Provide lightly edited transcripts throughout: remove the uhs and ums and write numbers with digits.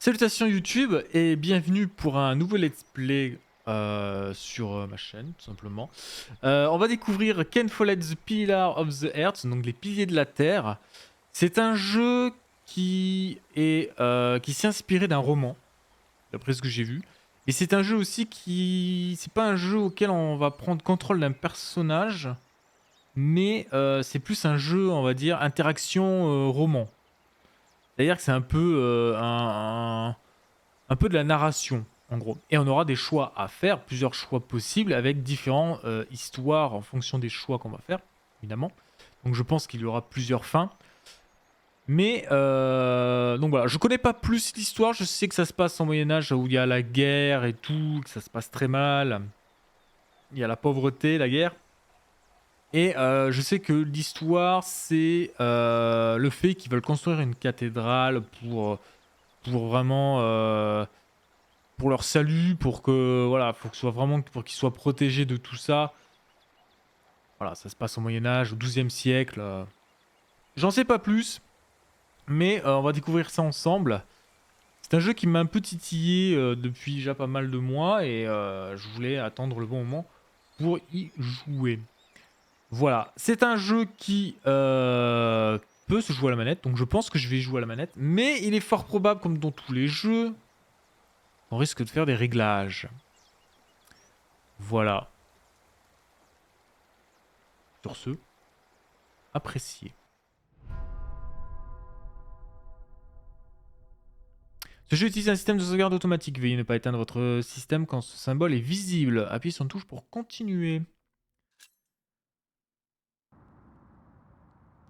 Salutations YouTube et bienvenue pour un nouveau let's play sur ma chaîne tout simplement. On va découvrir Ken Follett's Pillar of the Earth, donc les piliers de la Terre. C'est un jeu qui s'est inspiré d'un roman, d'après ce que j'ai vu. Et c'est un jeu aussi c'est pas un jeu auquel on va prendre contrôle d'un personnage, mais c'est plus un jeu, on va dire, interaction roman. C'est-à-dire que c'est un peu un peu de la narration, en gros. Et on aura des choix à faire, plusieurs choix possibles, avec différentes histoires en fonction des choix qu'on va faire, évidemment. Donc je pense qu'il y aura plusieurs fins. Mais, donc voilà, je connais pas plus l'histoire, je sais que ça se passe au Moyen-Âge, où il y a la guerre et tout, que ça se passe très mal. Il y a la pauvreté, la guerre. Et je sais que l'histoire, c'est le fait qu'ils veulent construire une cathédrale pour vraiment... pour leur salut, pour que voilà, faut que ce soit vraiment pour qu'ils soient protégés de tout ça. Voilà, ça se passe au Moyen Âge, au XIIe siècle. J'en sais pas plus, mais on va découvrir ça ensemble. C'est un jeu qui m'a un peu titillé depuis déjà pas mal de mois et je voulais attendre le bon moment pour y jouer. Voilà, c'est un jeu qui peut se jouer à la manette, donc je pense que je vais jouer à la manette, mais il est fort probable, comme dans tous les jeux, qu'on risque de faire des réglages. Voilà. Sur ce, appréciez. Ce jeu utilise un système de sauvegarde automatique. Veuillez ne pas éteindre votre système quand ce symbole est visible. Appuyez sur une touche pour continuer.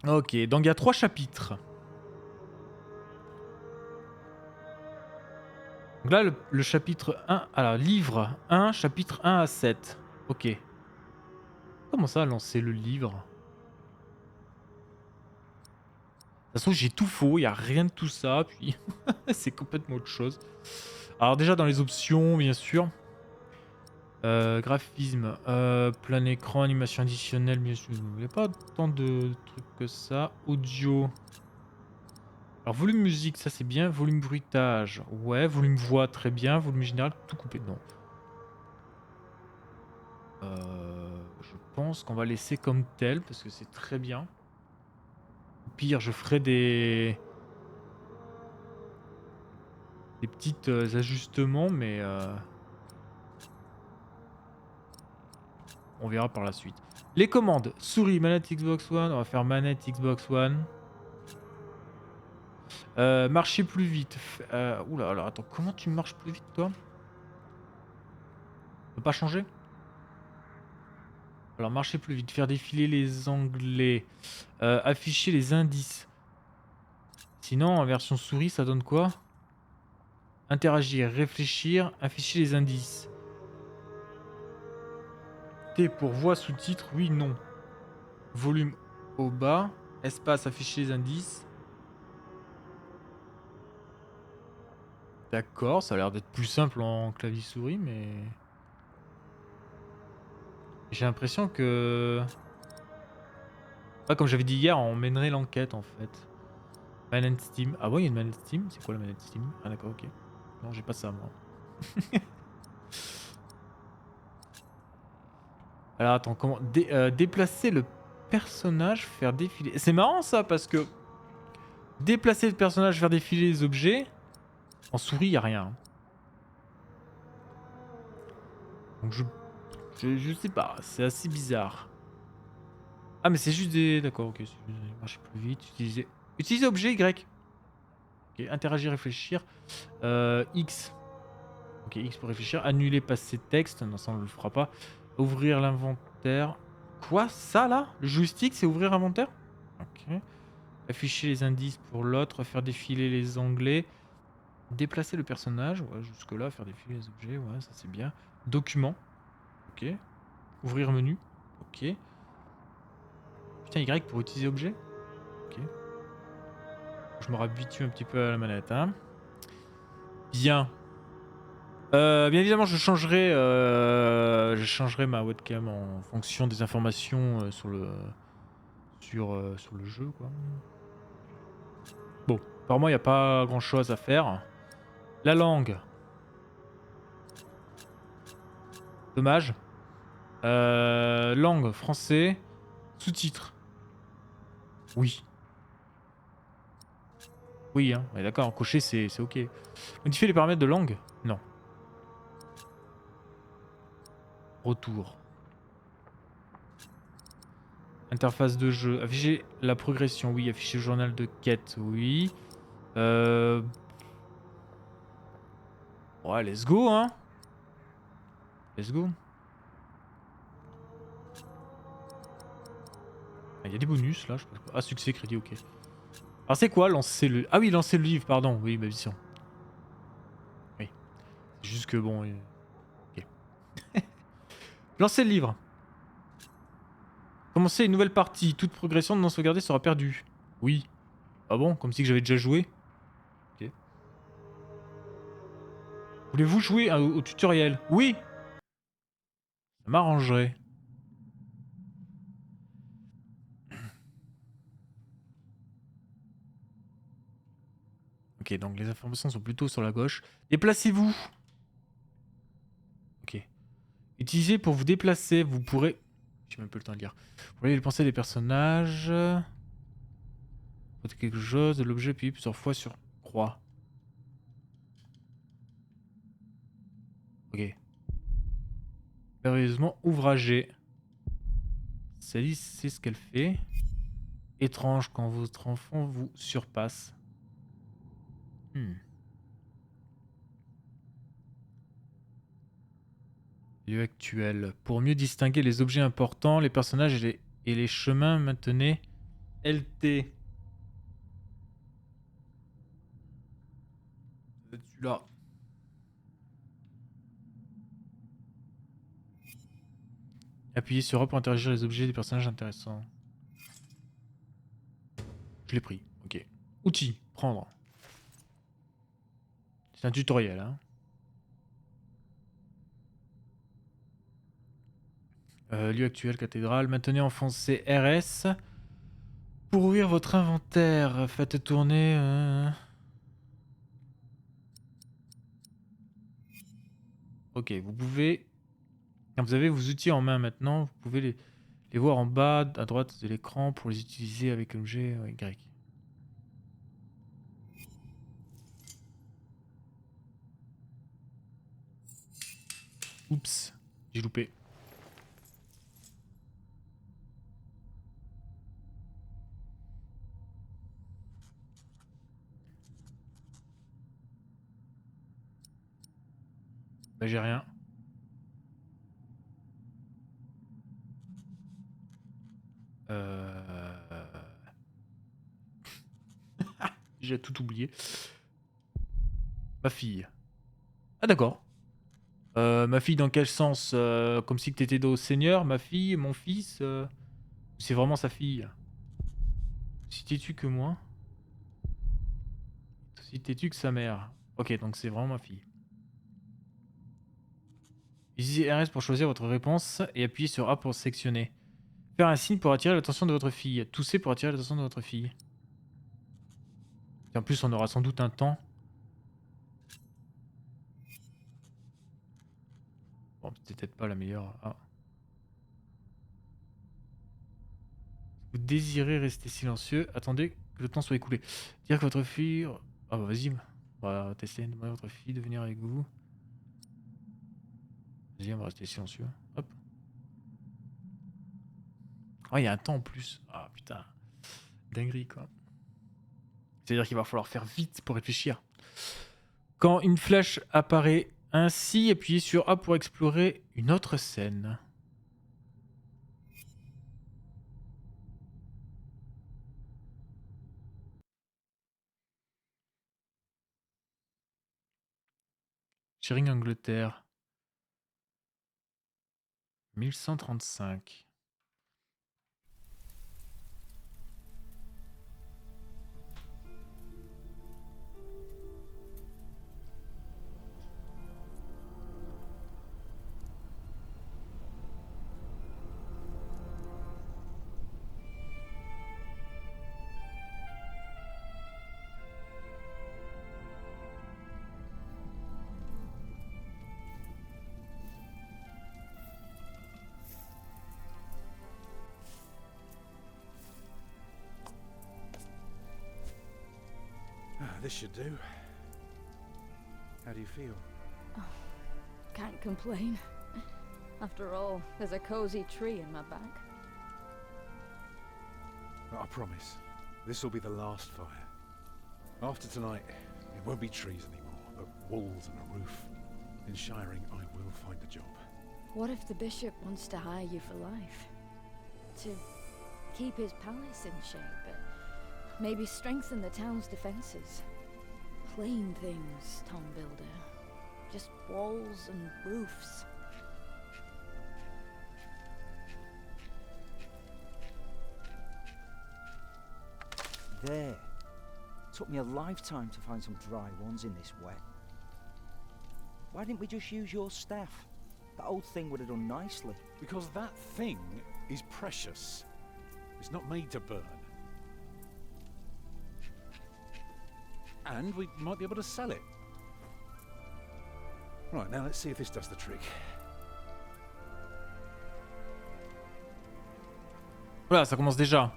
Ok, donc il y a 3 chapitres. Donc là, le chapitre 1... Alors, livre 1, chapitre 1 à 7. Ok. Comment ça, lancer le livre? De toute façon, j'ai tout faux. Il n'y a rien de tout ça. Puis, c'est complètement autre chose. Alors déjà, dans les options, bien sûr. Graphisme, plein écran, animation additionnelle, bien sûr. Il n'y a pas tant de trucs que ça. Audio. Alors volume musique, ça c'est bien. Volume bruitage, ouais. Volume voix, très bien. Volume général, tout coupé. Non. Je pense qu'on va laisser comme tel parce que c'est très bien. Au pire, je ferai des petits ajustements, mais on verra par la suite. Les commandes, souris, manette Xbox One, on va faire manette Xbox One. Marcher plus vite. Oula, alors attends, comment tu marches plus vite toi? On peut pas changer? Alors marcher plus vite, faire défiler les onglets, afficher les indices. Sinon en version souris ça donne quoi? Interagir, réfléchir, afficher les indices. T pour voix, sous-titres, oui, non. Volume au bas, espace, afficher les indices. D'accord, ça a l'air d'être plus simple en clavier souris, mais... J'ai l'impression que... Ah, comme j'avais dit hier, on mènerait l'enquête en fait. Manette Steam. Ah ouais, il y a une manette Steam. C'est quoi la manette Steam? Ah d'accord, ok. Non, j'ai pas ça moi. Alors attends, comment... déplacer le personnage, faire défiler... C'est marrant ça, parce que... Déplacer le personnage, faire défiler les objets... En souris, il a rien. Donc je sais pas, c'est assez bizarre. Ah mais c'est juste des... D'accord, ok. Marcher plus vite, utiliser objet Y. Ok, interagir, réfléchir. X. Ok, X pour réfléchir. Annuler, passer texte. Non, ça on le fera pas. Ouvrir l'inventaire. Quoi? Ça là? Le joystick, c'est ouvrir inventaire? Ok. Afficher les indices pour l'autre. Faire défiler les onglets. Déplacer le personnage. Ouais, jusque là. Faire défiler les objets. Ouais, ça c'est bien. Document. Ok. Ouvrir menu. Ok. Putain, Y pour utiliser objet. Ok. Je me habitue un petit peu à la manette. Hein. Bien. Bien évidemment, je changerai ma webcam en fonction des informations sur le jeu, quoi. Bon, par moi, il n'y a pas grand chose à faire. La langue. Dommage. Langue, français. Sous-titres. Oui. Oui, hein. Ouais, d'accord, cocher, c'est ok. Modifier les paramètres de langue? Non. Retour. Interface de jeu. Afficher la progression, oui. Afficher le journal de quête, oui. Ouais, let's go, hein. Let's go. Il y a des bonus, là. Je sais pas quoi. Ah, succès, crédit, ok. Alors, c'est quoi lancer le... Ah oui, lancer le livre, pardon. Oui, ma vision. Oui. C'est juste que, bon... Ok. Lancer le livre. Commencer une nouvelle partie. Toute progression non sauvegardée sera perdue. Oui. Ah bon? Comme si que j'avais déjà joué? Ok. Voulez-vous jouer au tutoriel? Oui! Ça m'arrangerait. Ok, donc les informations sont plutôt sur la gauche. Déplacez-vous! Ok. Utilisez pour vous déplacer, vous pourrez... J'ai même pas le temps de lire. Vous pourrez les pensées des personnages. Faites quelque chose, de l'objet, puis plusieurs fois sur croix. Ok. Sérieusement ouvragé. Celle-ci, c'est ce qu'elle fait. Étrange quand votre enfant vous surpasse. Hmm. Lieu actuel. Pour mieux distinguer les objets importants, les personnages et les chemins, maintenez LT. C'est celui-là. Appuyez sur A pour interagir les objets des personnages intéressants. Je l'ai pris. Ok. Outils. Prendre. C'est un tutoriel, hein. Lieu actuel, cathédrale. Maintenez enfoncé RS. Pour ouvrir votre inventaire, faites tourner... Ok, vous pouvez... Quand vous avez vos outils en main maintenant, vous pouvez les voir en bas, à droite de l'écran, pour les utiliser avec l'objet Y. Oups, j'ai loupé. Bah j'ai rien. J'ai tout oublié. Ma fille. Ah d'accord. Ma fille dans quel sens? Comme si tu étais au Seigneur, ma fille, mon fils c'est vraiment sa fille. Si têtu que moi. Si têtu que sa mère. Ok, donc c'est vraiment ma fille. Utilisez RS pour choisir votre réponse et appuyez sur A pour sélectionner. Faire un signe pour attirer l'attention de votre fille. Tousser pour attirer l'attention de votre fille. Et en plus, on aura sans doute un temps. Bon, c'est peut-être pas la meilleure. Ah. Vous désirez rester silencieux. Attendez que le temps soit écoulé. Dire que votre fille... Ah bah vas-y. On va tester. Demandez à votre fille de venir avec vous. Vas-y, on va rester silencieux. Hop. Ah, il y a un temps en plus. Ah putain. Dinguerie quoi. C'est-à-dire qu'il va falloir faire vite pour réfléchir. Quand une flèche apparaît ainsi, appuyez sur A pour explorer une autre scène. Sharing Angleterre. 1135. this should do. How do you feel? Can't complain. After all, there's a cozy tree in my back. I promise, this will be the last fire. After tonight, it won't be trees anymore, but walls and a roof. In shiring, I will find a job. What if the bishop wants to hire you for life? To keep his palace in shape, but maybe strengthen the town's defenses? Plain things, Tom Builder. Just walls and roofs. There. Took me a lifetime to find some dry ones in this wet. Why didn't we just use your staff? That old thing would have done nicely. Because that thing is precious. It's not made to burn. And we might be able to sell it. Right, now let's see if this does the trick. Voilà, ça commence déjà.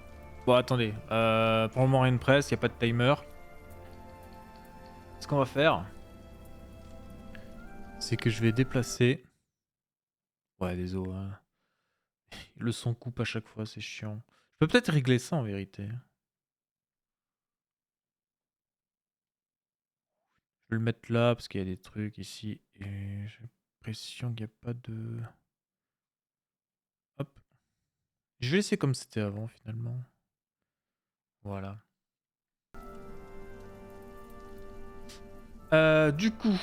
Bon, attendez. Pour le moment, rien de presse, il n'y a pas de timer. Ce qu'on va faire, c'est que je vais déplacer. Ouais, désolé. Hein. Le son coupe à chaque fois, c'est chiant. Je peux peut-être régler ça en vérité. Je vais le mettre là parce qu'il y a des trucs ici. Et j'ai l'impression qu'il n'y a pas de... Hop. Je vais laisser comme c'était avant finalement. Voilà. Du coup...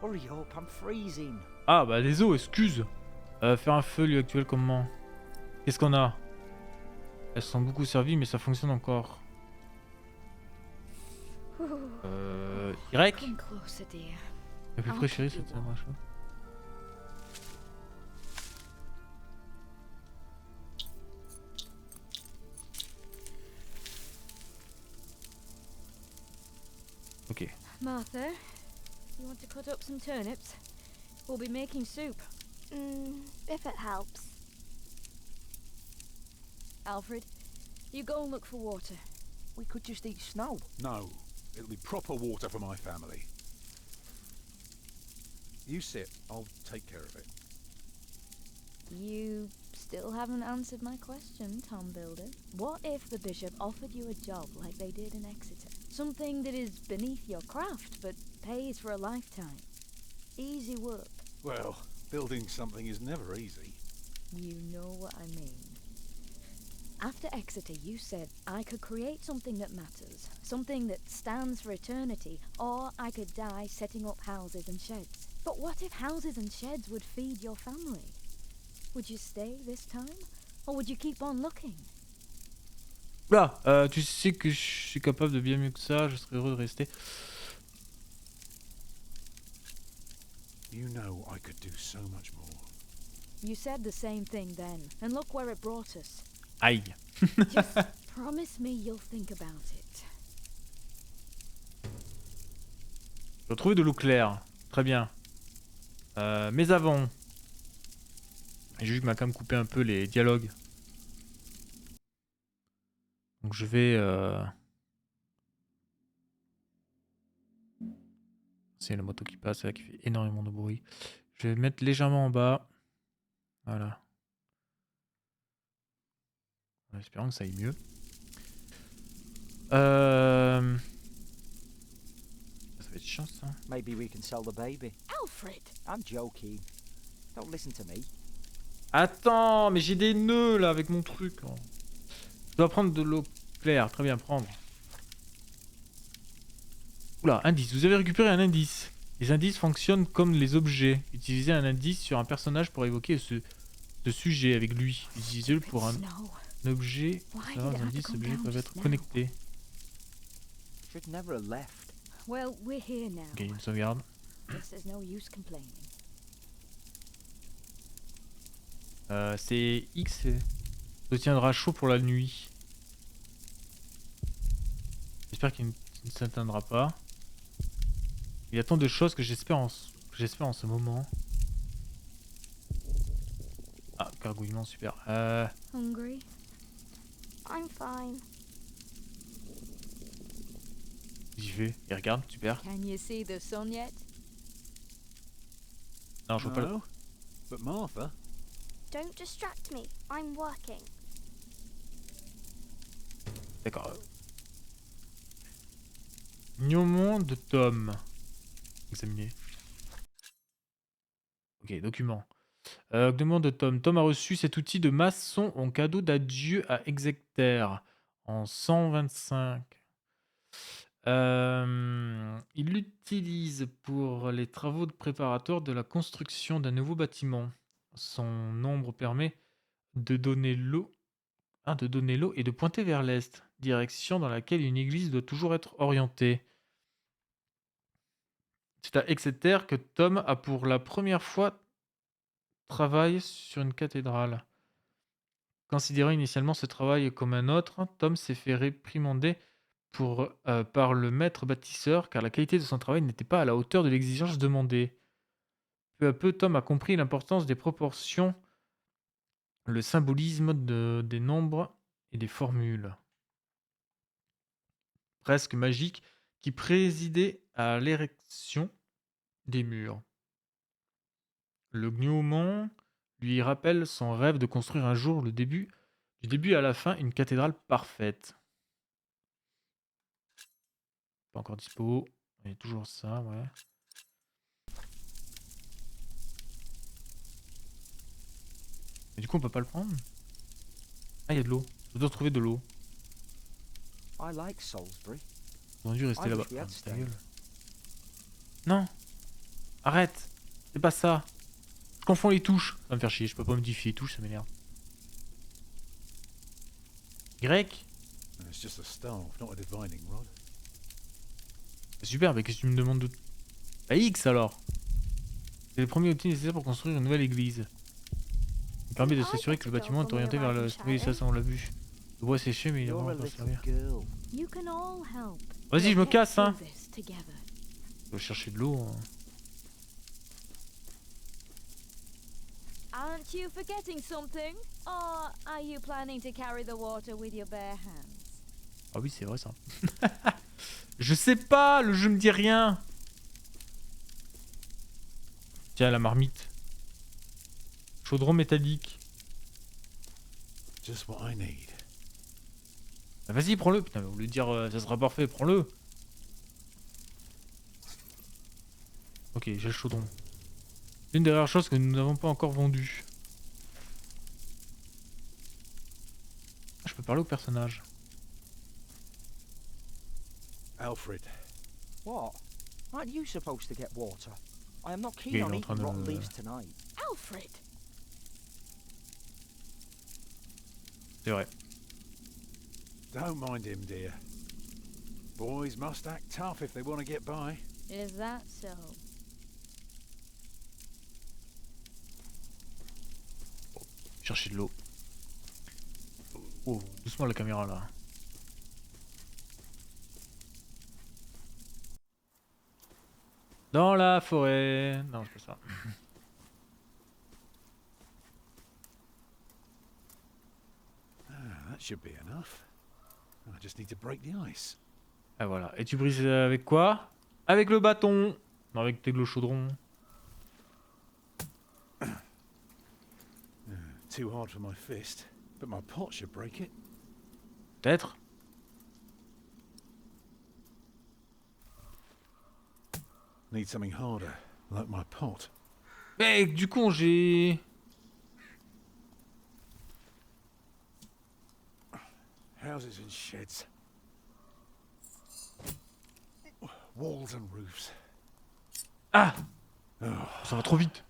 Hurry up, I'm freezing. Ah bah désolé, excuse. Faire un feu lieu actuel comment? Qu'est-ce qu'on a? Elles sont beaucoup servies mais ça fonctionne encore. Y. Come closer, dear. La plus près chérie, c'était un machin. Ok. Martha, you want to cut up some turnips? We'll be making soup. If it helps. Alfred, you go and look for water. We could just eat snow. No, it'll be proper water for my family. You sit, I'll take care of it. You still haven't answered my question, Tom Builder. What if the bishop offered you a job like they did in Exeter? Something that is beneath your craft, but pays for a lifetime. Easy work. Well, building something is never easy. You know what I mean. After Exeter, you said I could create something that matters, something that stands for eternity, or I could die setting up houses and sheds. But what if houses and sheds would feed your family? Would you stay this time, or would you keep on looking? Là, tu sais que je suis capable de bien mieux que ça, je serais heureux de rester. You know I could do so much more. You said the same thing then, and look where it brought us. Aïe. Just promise me you'll think about it. J'ai retrouvé de l'eau claire. Très bien. Mais avant... J'ai vu que m'a quand même coupé un peu les dialogues. Donc je vais... C'est la moto qui passe, là, qui fait énormément de bruit. Je vais mettre légèrement en bas. Voilà. En espérant que ça aille mieux. Ça va être chiant ça. Maybe we can sell the baby. Alfred! I'm joking. Don't listen to me. Attends, mais j'ai des nœuds là avec mon truc. Je dois prendre de l'eau claire. Très bien, prendre. Oula, indice. Vous avez récupéré un indice. Les indices fonctionnent comme les objets. Utilisez un indice sur un personnage pour évoquer ce sujet avec lui. Utilisez-le pour un objet. Les indices objets peuvent être connectés. Should never have left. Well, we're here now. Ok, une sauvegarde. Guess there's no use complaining. C'est X. Se tiendra chaud pour la nuit. J'espère qu'il ne s'atteindra pas. Il y a tant de choses que j'espère en ce moment. Ah, gargouillement, super. Hungry? I'm fine. J'y vais. Il regarde, super. Can you see the sun yet? Non, je vois pas le... No, but Martha. Don't distract me. I'm working. D'accord. Nommé de Tom. Examiner. Ok, document. Demande de Tom. Tom a reçu cet outil de maçon en cadeau d'adieu à Exeter en 125. Il l'utilise pour les travaux préparatoires de la construction d'un nouveau bâtiment. Son nombre permet de donner l'eau et de pointer vers l'est, direction dans laquelle une église doit toujours être orientée. C'est à Exeter que Tom a pour la première fois travaillé sur une cathédrale. Considérant initialement ce travail comme un autre, Tom s'est fait réprimander par le maître bâtisseur car la qualité de son travail n'était pas à la hauteur de l'exigence demandée. Peu à peu, Tom a compris l'importance des proportions, le symbolisme des nombres et des formules presque magiques qui présidaient à l'érection des murs. Le gnomon lui rappelle son rêve de construire un jour du début à la fin, une cathédrale parfaite. Pas encore dispo. Il y a toujours ça, ouais. Mais du coup, on peut pas le prendre. Ah, il y a de l'eau. Je dois trouver de l'eau. I like Salisbury. On a dû rester I là-bas. wish we had Ta stayed. gueule. Non. Arrête. C'est pas ça. Je confonds les touches. Ça va me faire chier. Je peux pas modifier les touches, ça m'énerve. Y. And it's just a staff, not a divining rod. Super, mais qu'est-ce que tu me demandes de... Bah X alors. C'est le premier outil nécessaire pour construire une nouvelle église. Il permet de s'assurer que le bâtiment est orienté vers le... Oui, ça on l'a vu. Le bois séché, mais il va You're a vraiment pas little servir. girl. You can all help. Vas-y, je me Let's casse, do hein. this together. Je vais chercher de l'eau. Hein. Aren't you forgetting something? Or are you planning to carry the water with your bare hands? Ah oui, c'est vrai ça. Je sais pas, le jeu me dit rien. Tiens, la marmite. Chaudron métallique. Just what I need. Bah, vas-y, prends-le. Putain, mais au lieu de dire ça sera parfait, prends-le. Ok, j'ai le chaudron. L'une des rares choses que nous n'avons pas encore vendues. Ah, je peux parler au personnage. Alfred. What? Aren't you supposed to get water? I am not Il keen est on en train eating rotten de... leaves tonight. Alfred! C'est vrai. Don't mind him, dear. Boys must act tough if they want to get by. Is that so? Chercher de l'eau. Oh, doucement la caméra là. Dans la forêt. Non, c'est pas ça. That should be enough. I just need to break the ice. Ah voilà. Et tu brises avec quoi? Avec le bâton. Non, avec tes chaudron. Too hard for my fist, but my pot should break it. Peut-être. Need something harder, like my pot. Mais du coup, j'ai... Houses and sheds. Walls and roofs. Ah! Oh, Ça va trop vite.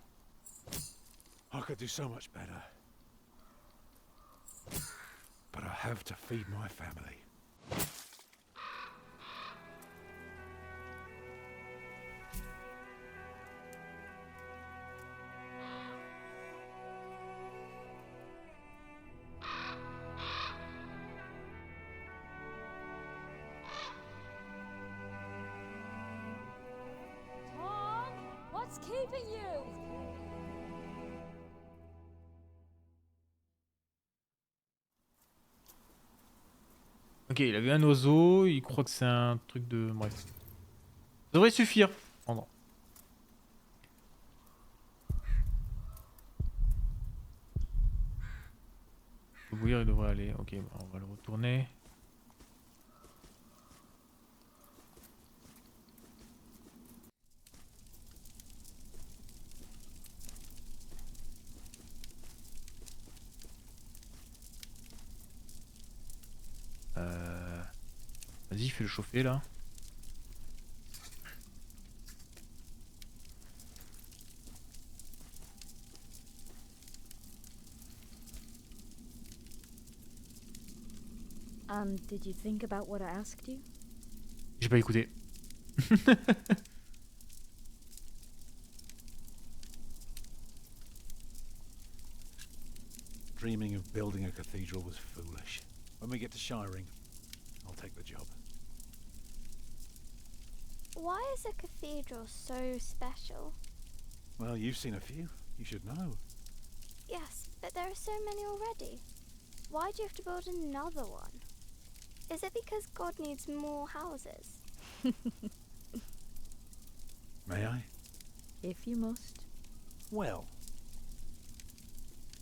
I could do so much better. But I have to feed my family. Tom, what's keeping you? Ok, il a vu un oiseau, il croit que c'est un truc de... Bref. Ça devrait suffire. Prendre. Le bouillir, il devrait aller. Ok, bah, on va le retourner. Vas-y, fais le chauffer là. And did you think about what I asked you? J'ai pas écouté. Dreaming of building a cathedral was foolish. When we get to Shiring, I'll take the job. Why is a cathedral so special? Well, you've seen a few. You should know. Yes, but there are so many already. Why do you have to build another one? Is it because God needs more houses? May I? If you must. Well,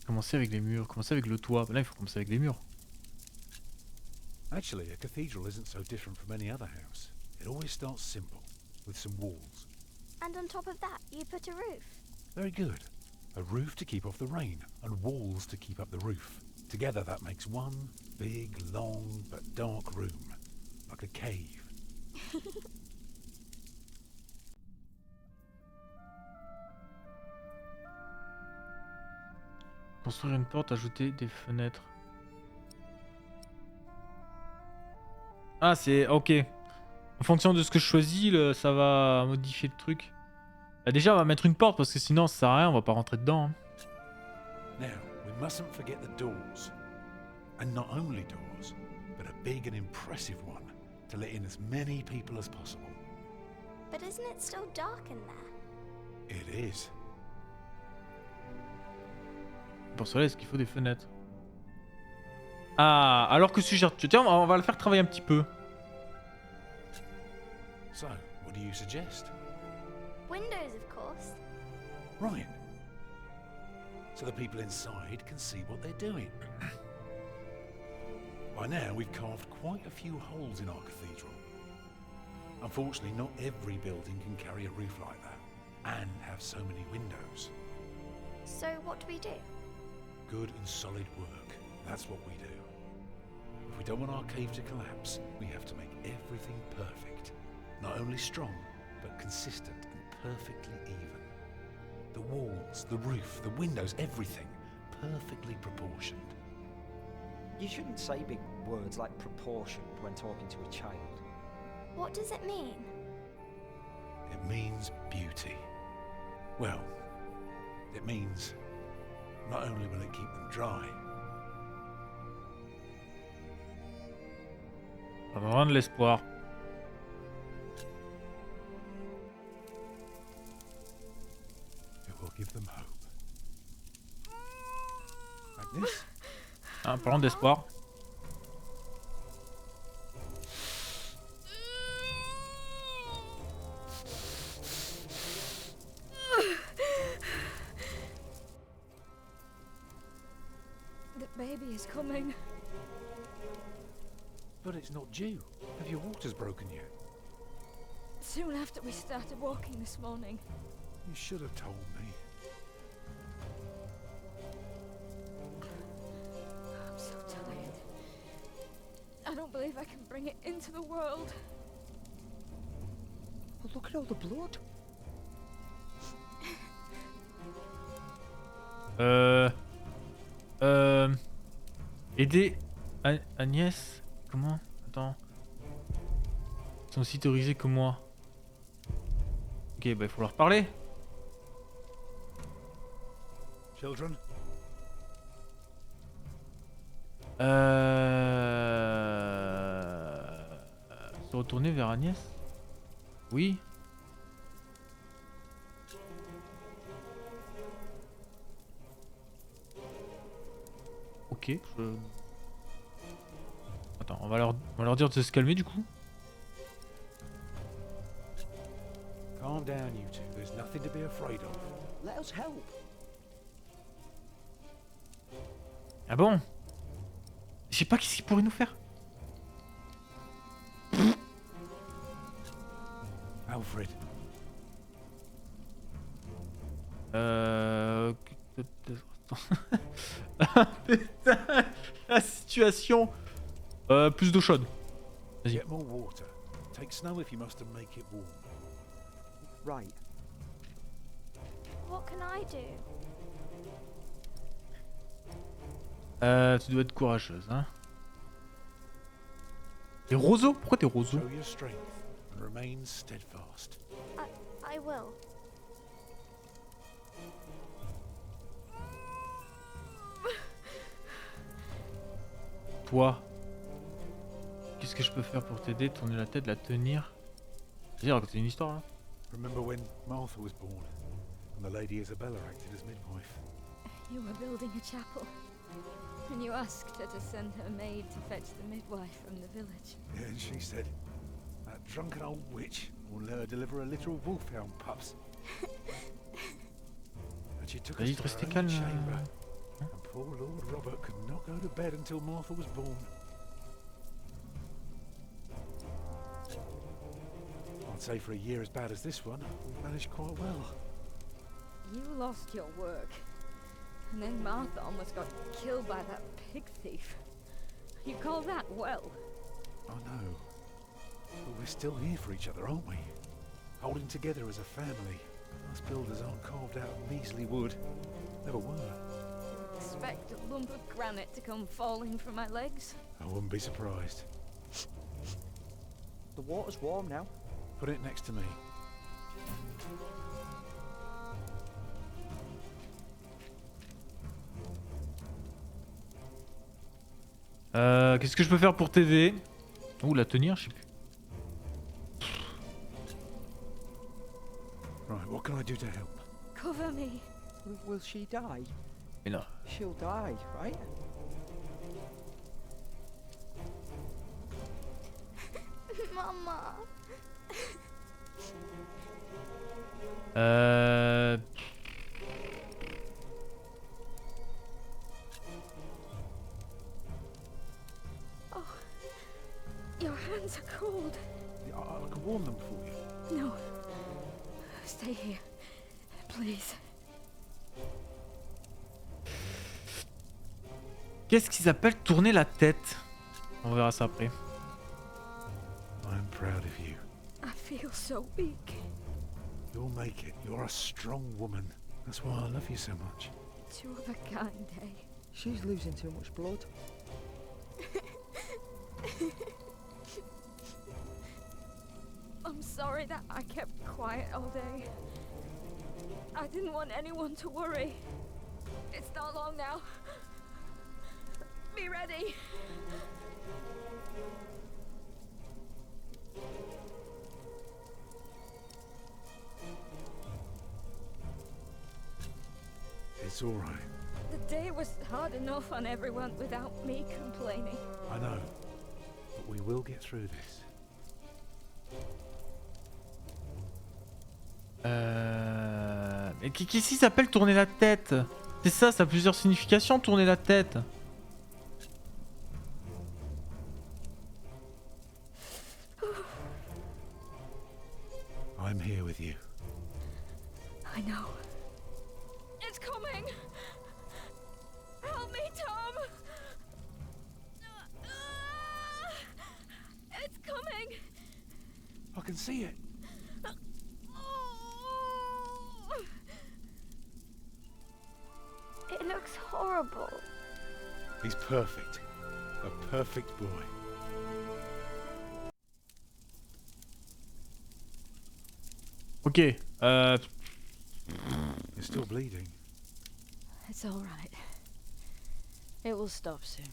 Commencer avec les murs, commencer avec le toit. Là, il faut commencer avec les murs. actually, a cathedral isn't so different from any other house. It always starts simple, with some walls. And on top of that, you put a roof. Very good. A roof to keep off the rain, and walls to keep up the roof. Together that makes one big, long, but dark room. Like a cave. Construire une porte, ajouter des fenêtres. Ah, c'est... Ok. En fonction de ce que je choisis, ça va modifier le truc. Bah, déjà, on va mettre une porte parce que sinon, ça sert à rien, on va pas rentrer dedans. Hein. Now, we mustn't forget the doors. And not only doors, but a big and impressive one to let in as many people as possible. But isn't it still dark in there? It is. Pour cela, est-ce qu'il faut des fenêtres? Ah, alors que suggères tu? Tiens, on va le faire travailler un petit peu. So, what do you suggest? Windows, of course. Right. So the people inside can see what they're doing. By now, we've carved quite a few holes in our cathedral. Unfortunately, not every building can carry a roof like that, and have so many windows. So what do we do? Good and solid work, that's what we do. If we don't want our cave to collapse, we have to make everything perfect. Not only strong, but consistent and perfectly even. The walls, the roof, the windows, everything perfectly proportioned. You shouldn't say big words like proportioned when talking to a child. What does it mean? It means beauty. Well, it means not only will it keep them dry, Ça va rendre l'espoir. it will give them hope. Like this? Ah, parlant d'espoir. The baby is coming. But it's not due. Have your waters broken yet? Soon after we started walking this morning. You should have told me. I'm so tired. I don't believe I can bring it into the world. Well, look at all the blood. Aider Agnès. Comment? Attends. Ils sont aussi théorisés que moi. Ok, bah il faut leur parler. Children? Se retourner vers Agnès? Oui. Ok, Attends, on va leur On va leur dire de se calmer du coup. Calm down, you two. There's nothing to be afraid of. Let us help. Ah bon? Je sais pas qu'est-ce qu'ils pourraient nous faire. Alfred, Putain, la situation. Plus d'eau chaude. Vas-y. get more water. Take snow if you must and make it warm. Right. What can I do? Tu dois être courageuse, hein. T'es roseau? Pourquoi t'es roseau? Show your strength and remain steadfast. I will. Toi, qu'est-ce que je peux faire pour t'aider? Tourner la tête, la tenir. Vas-y, raconter une histoire là. Remember when Martha was born and the Lady Isabella acted as midwife? You were building a chapel, and you asked her to send her maid to fetch the midwife from the village. Yeah, and she said, that drunken old witch will let her deliver a litter of wolfhound pups. And she took us Vas-y, to restez her own calme. chamber. And poor Lord Robert could not go to bed until Martha was born. I'd say for a year as bad as this one, we've managed quite well. You lost your work, and then Martha almost got killed by that pig thief. You call that well? I know. But we're still here for each other, aren't we? Holding together as a family. Us builders aren't carved out of measly wood. Never were. Expect a lump of granite to come falling from my legs? I wouldn't be surprised. The water's warm now. Put it next to me. Qu'est-ce que je peux faire pour t'aider? Ou la tenir, je sais plus. Right, what can I do to help? Cover me. Will she die? Mais non. She'll die, right? Mama. Your hands are cold. Yeah, I can warm them for you. No. Stay here. Please. Qu'est-ce qu'ils appellent tourner la tête? On verra ça après. I'm proud of you. I feel so weak. You'll make it. You're a strong woman. That's why I love you so much. Two of a kind, eh? She's losing too much blood. I'm sorry that I kept quiet all day. I didn't want anyone to worry. It's not long now. Be ready. It's all right. The day was hard enough on everyone without me complaining. I know. But we will get through this. Mais qu'est-ce qui s'appelle tourner la tête? C'est ça, ça a plusieurs significations, tourner la tête. I'm here with you. I know. It's coming! Help me, Tom! It's coming! I can see it. It looks horrible. He's perfect. A perfect boy. Ok. You're still bleeding. It's all right. It will stop soon.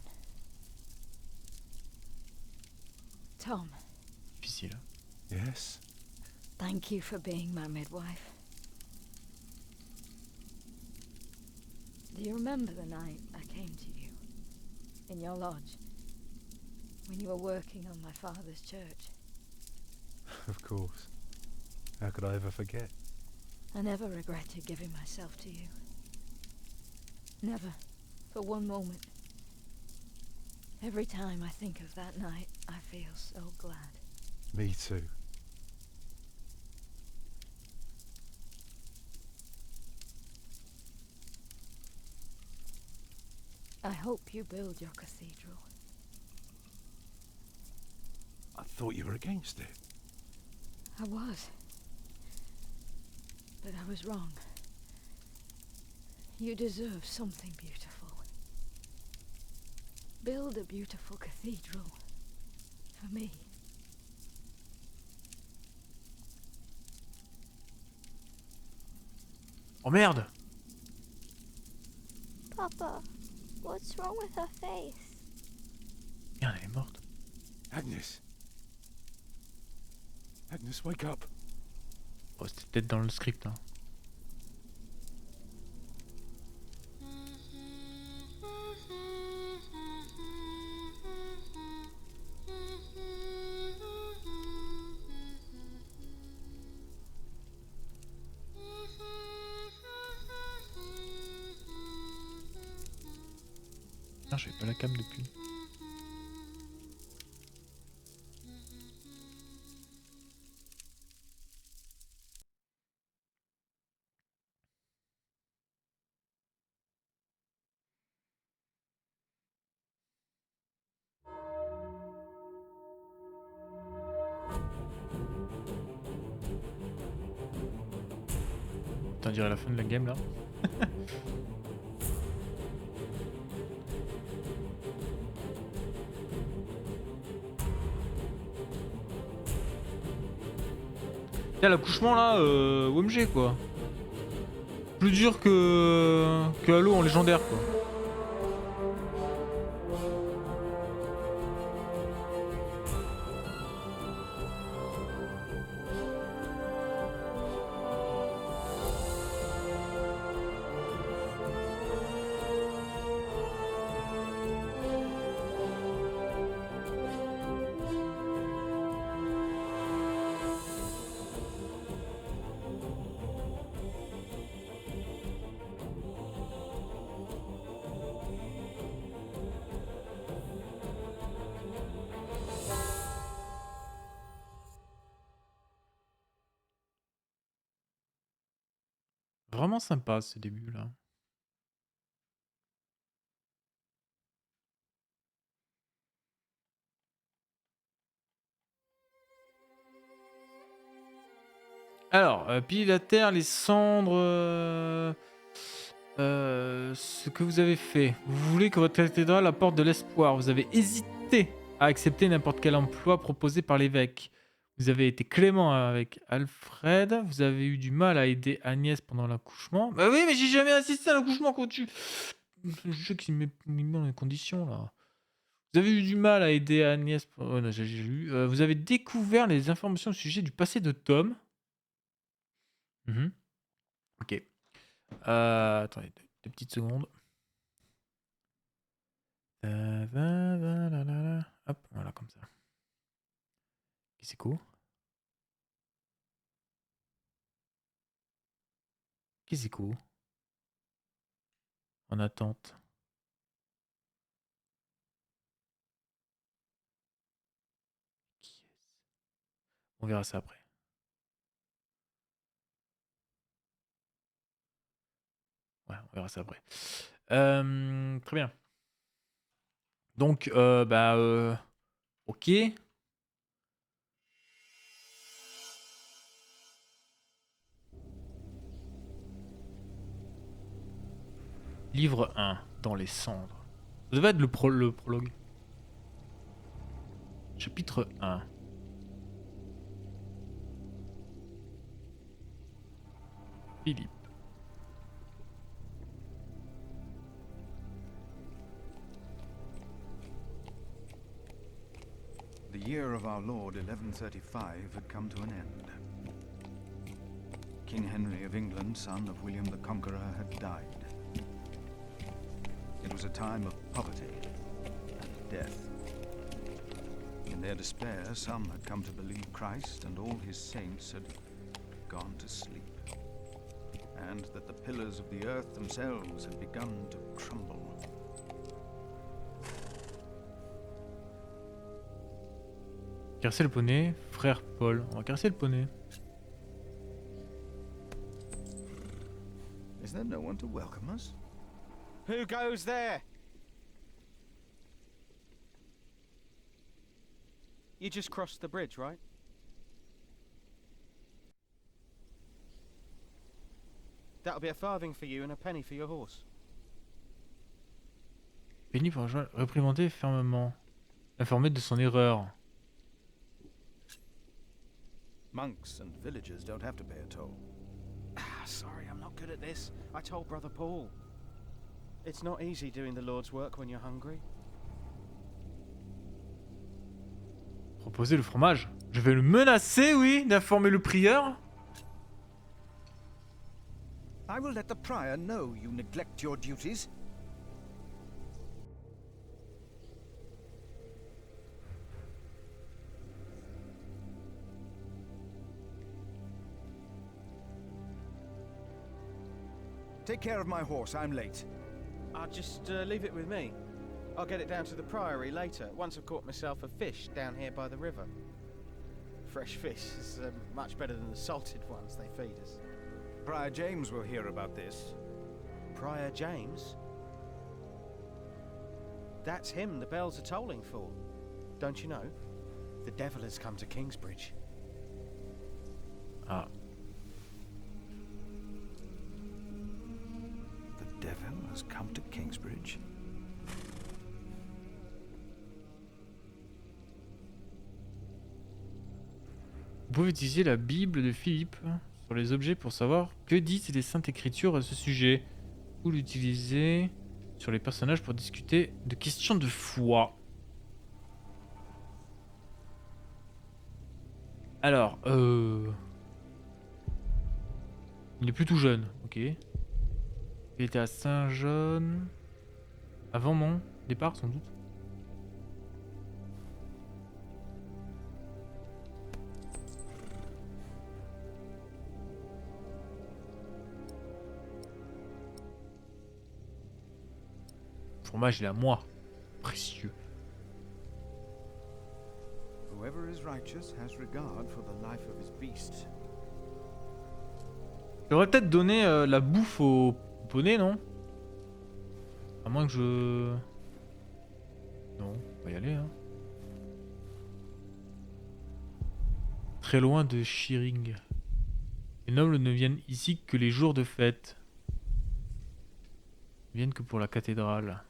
Tom, Difficile. Yes? thank you for being my midwife. Do you remember the night I came to you? In your lodge? when you were working on my father's church. Of course. How could I ever forget? I never regretted giving myself to you. Never, for one moment. Every time I think of that night, I feel so glad. Me too. I hope you build your cathedral. I thought you were against it. I was. But I was wrong. You deserve something beautiful. Build a beautiful cathedral. For me. Oh merde! Papa, what's wrong with her face? Merde, elle est morte. Agnes. Agnes, wake up. Oh, c'était peut-être dans le script, hein. Putain, j'avais pas la cam depuis. Putain, on dirait la fin de la game là. Là, l'accouchement là, OMG quoi. Plus dur que Halo en légendaire quoi. Vraiment sympa ce début là. Alors, piliers de la terre, les cendres, ce que vous avez fait. Vous voulez que votre cathédrale apporte de l'espoir. Vous avez hésité à accepter n'importe quel emploi proposé par l'évêque. Vous avez été clément avec Alfred. Vous avez eu du mal à aider Agnès pendant l'accouchement. Bah oui, mais j'ai jamais assisté à l'accouchement quand tu... Je sais qu'il met dans les conditions là. Vous avez eu du mal à aider Agnès... Oh, non, j'ai lu. Vous avez découvert les informations au sujet du passé de Tom. Ok. Attendez, deux petites secondes. Hop, voilà, comme ça. Qui c'est quoi? Qui c'est quoi? En attente. Qui est-ce? On verra ça après. Ouais, on verra ça après. Très bien. Donc, ok. Livre 1, dans les cendres. Ça devait être le prologue. Chapitre 1. Philippe. The year of our Lord 1135 had come to an end. King Henry of England, son of William the Conqueror, had died. It was a time of poverty and death. In their despair, some had come to believe Christ and all his saints had gone to sleep, and that the pillars of the earth themselves had begun to crumble. Caresser le poney, frère Paul. On va caresser le poney. Is there no one to welcome us? Who goes there? You just crossed the bridge, right? That'll be a farthing for you and a penny for your horse. Penny pour réprimander fermement. Informer de son erreur. Monks and villagers don't have to pay a toll. Sorry, I'm not good at this. I told Brother Paul. It's not easy doing the Lord's work when you're hungry. Proposer le fromage. Je vais le menacer, oui, d'informer le prieur. I will let the prior know you neglect your duties. Take care of my horse, I'm late. I'll just leave it with me. I'll get it down to the priory later, once I've caught myself a fish down here by the river. Fresh fish is much better than the salted ones they feed us. Prior James will hear about this. Prior James? That's him the bells are tolling for. Don't you know? The devil has come to Kingsbridge. Ah. The devil has come to Kingsbridge. Vous pouvez utiliser la Bible de Philippe sur les objets pour savoir que disent les Saintes Écritures à ce sujet. Ou l'utiliser sur les personnages pour discuter de questions de foi. Alors, il est plutôt jeune, ok. Il était à Saint-Jean avant mon départ, sans doute. Le fromage, il est à moi. Précieux. Whoever is righteous has regard for the life of his beast. J'aurais peut-être donné la bouffe au poney, non? À moins que je... Non, on va y aller, hein. Très loin de Shearing. Les nobles ne viennent ici que les jours de fête. Ils viennent que pour la cathédrale.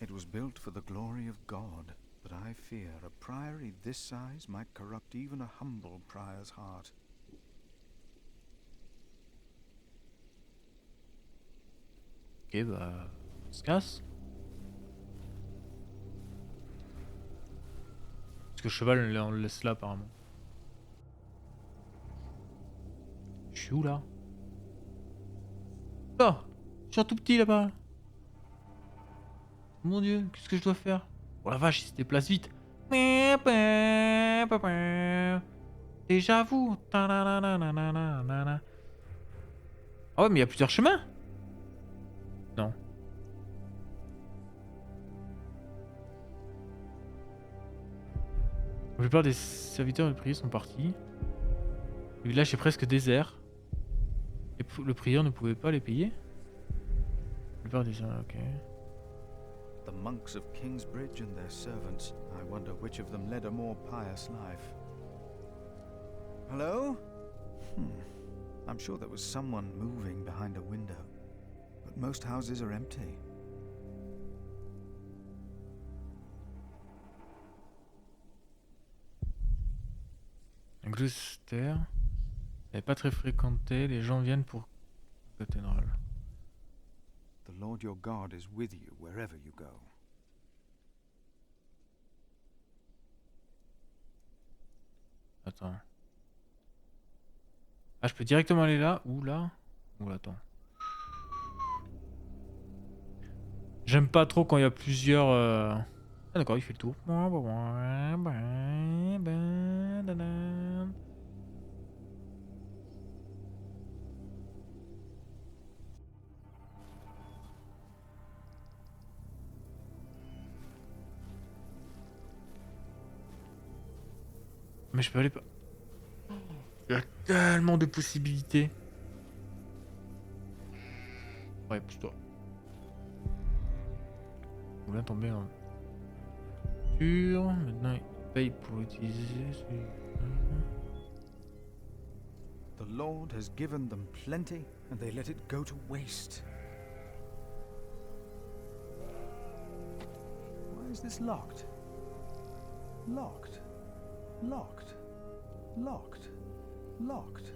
It was built for the glory of God, but I fear a priory this size might corrupt even a humble prior's heart. Ok, bah... on se casse. Parce que le cheval, on le laisse là, apparemment. Je suis où, là? Là! Je suis un tout petit, là-bas. Mon Dieu, qu'est-ce que je dois faire? Oh la vache, il se déplace vite. Déjà vous. Ah ouais, mais il y a plusieurs chemins. Non. La plupart des serviteurs de prière sont partis. Le village est presque désert. Et le prieur ne pouvait pas les payer. La plupart des... Ok. The monks of Kingsbridge and their servants, I wonder which of them led a more pious life. Hello? I'm sure there was someone moving behind a window, but most houses are empty. Angleterre n'est pas très fréquenté, les gens viennent pour la cathédrale. The Lord your God is with you wherever you go. Attends. Ah, je peux directement aller là ou là? Ou attends. J'aime pas trop quand il y a plusieurs... Ah Ah d'accord, il fait le tour. Mais je peux aller pas. Il y a tellement de possibilités. Ouais, pousse-toi. On vient tomber en Maintenant, il paye pour utiliser celui. The Lord has given them plenty, and they let it go to waste. Why is this locked? Locked. Locked. Locked. Locked.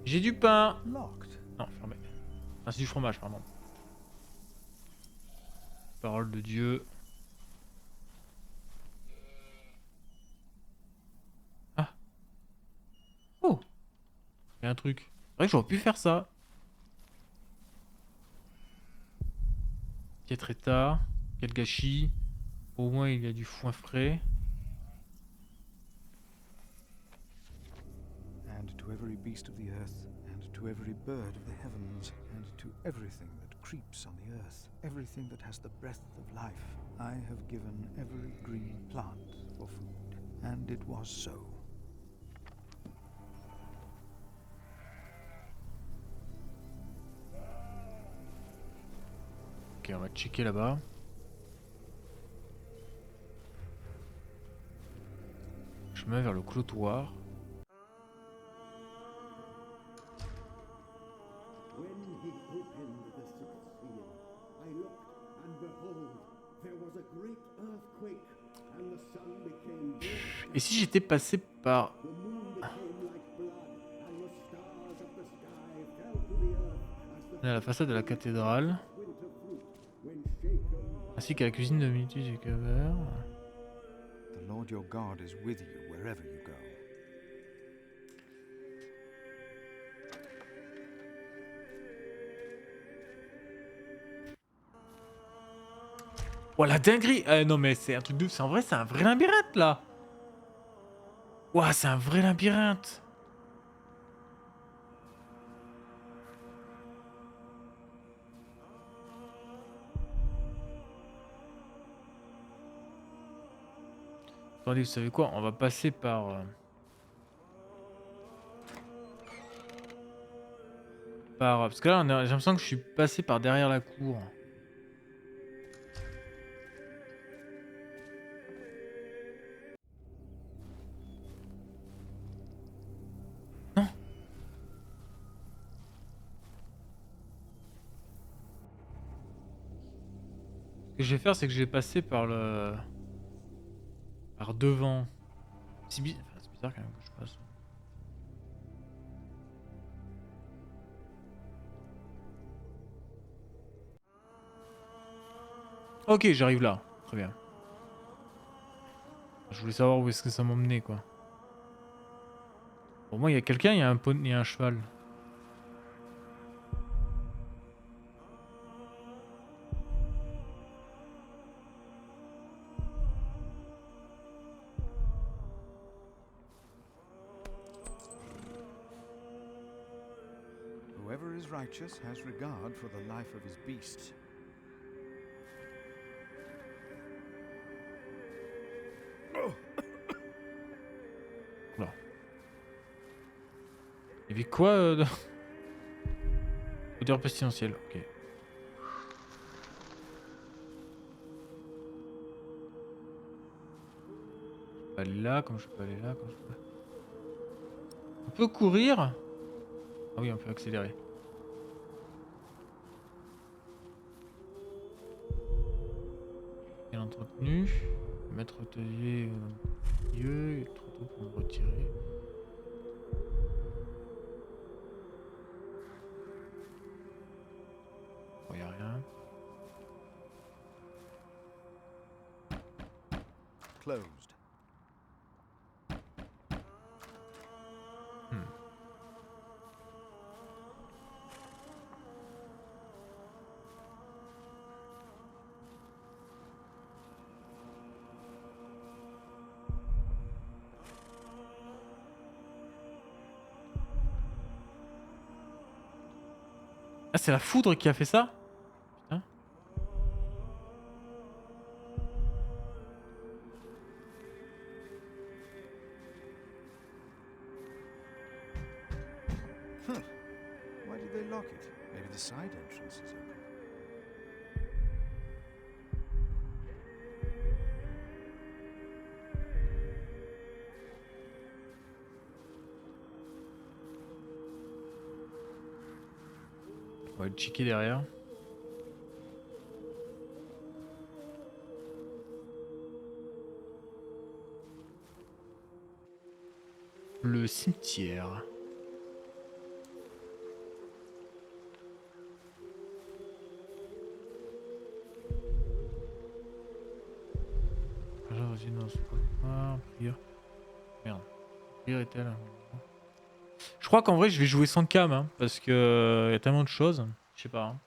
J'ai du pain. Locked. Non, fermé. Ah, c'est du fromage, pardon. Parole de Dieu. Ah. Oh. Il y a un truc. C'est vrai que j'aurais pu faire ça. Piètre état. Quel gâchis. Au moins il y a du foin frais. And to every beast of the earth, and to every bird of the heavens, and to everything that creeps on the earth, everything that has the breath of life, I have given every green plant for food. And it was so. Ok, on va checker là-bas. Chemin vers le clotoir. When he opened the sixth seal, I looked, and behold, there was a great earthquake, and the sun became black, Et si j'étais passé par... the moon became like blood, and the stars of the sky fell to the earth as the à la façade de la cathédrale, winter fruit, when shaken ainsi qu'à la cuisine de midi du caverne. The Lord your God is with you wherever you go. Oh la dinguerie. Non mais c'est un truc de... C'est en vrai, c'est un vrai labyrinthe là. Ouah, c'est un vrai labyrinthe. Attendez, vous savez quoi? On va passer par... Parce que là, j'ai l'impression que je suis passé par derrière la cour. Non. Ce que je vais faire, c'est que je vais passer par le... Par devant. C'est bizarre quand même que je passe. Ok, j'arrive là. Très bien. Je voulais savoir où est-ce que ça m'emmenait, quoi. Pour moi, il y a quelqu'un, il y a un poney, il y a un cheval. Whoever is righteous has regard for the life of his beast. Là. Il y avait quoi Odeur pestilentielle, ok. Je peux aller là, comme je peux aller là, comme je peux... On peut courir? Ah oui, on peut accélérer. Bien entretenu. Mettre hôtelier au milieu, il est trop tôt pour me retirer. Bon, y a rien. Closed. Ah, c'est la foudre qui a fait ça? Putain. Why did they lock it? Maybe the side entrance is open. On va le checker derrière. Le cimetière. Ah, prieur. Merde. Prieur est-elle? Je crois qu'en vrai je vais jouer sans cam hein, parce que y a tellement de choses. Je sais pas. Hein.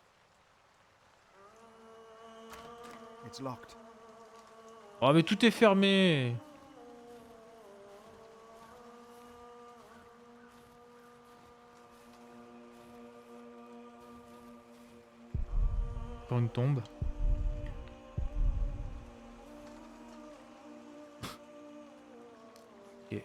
It's locked. Oh mais tout est fermé. Encore une tombe. Ok.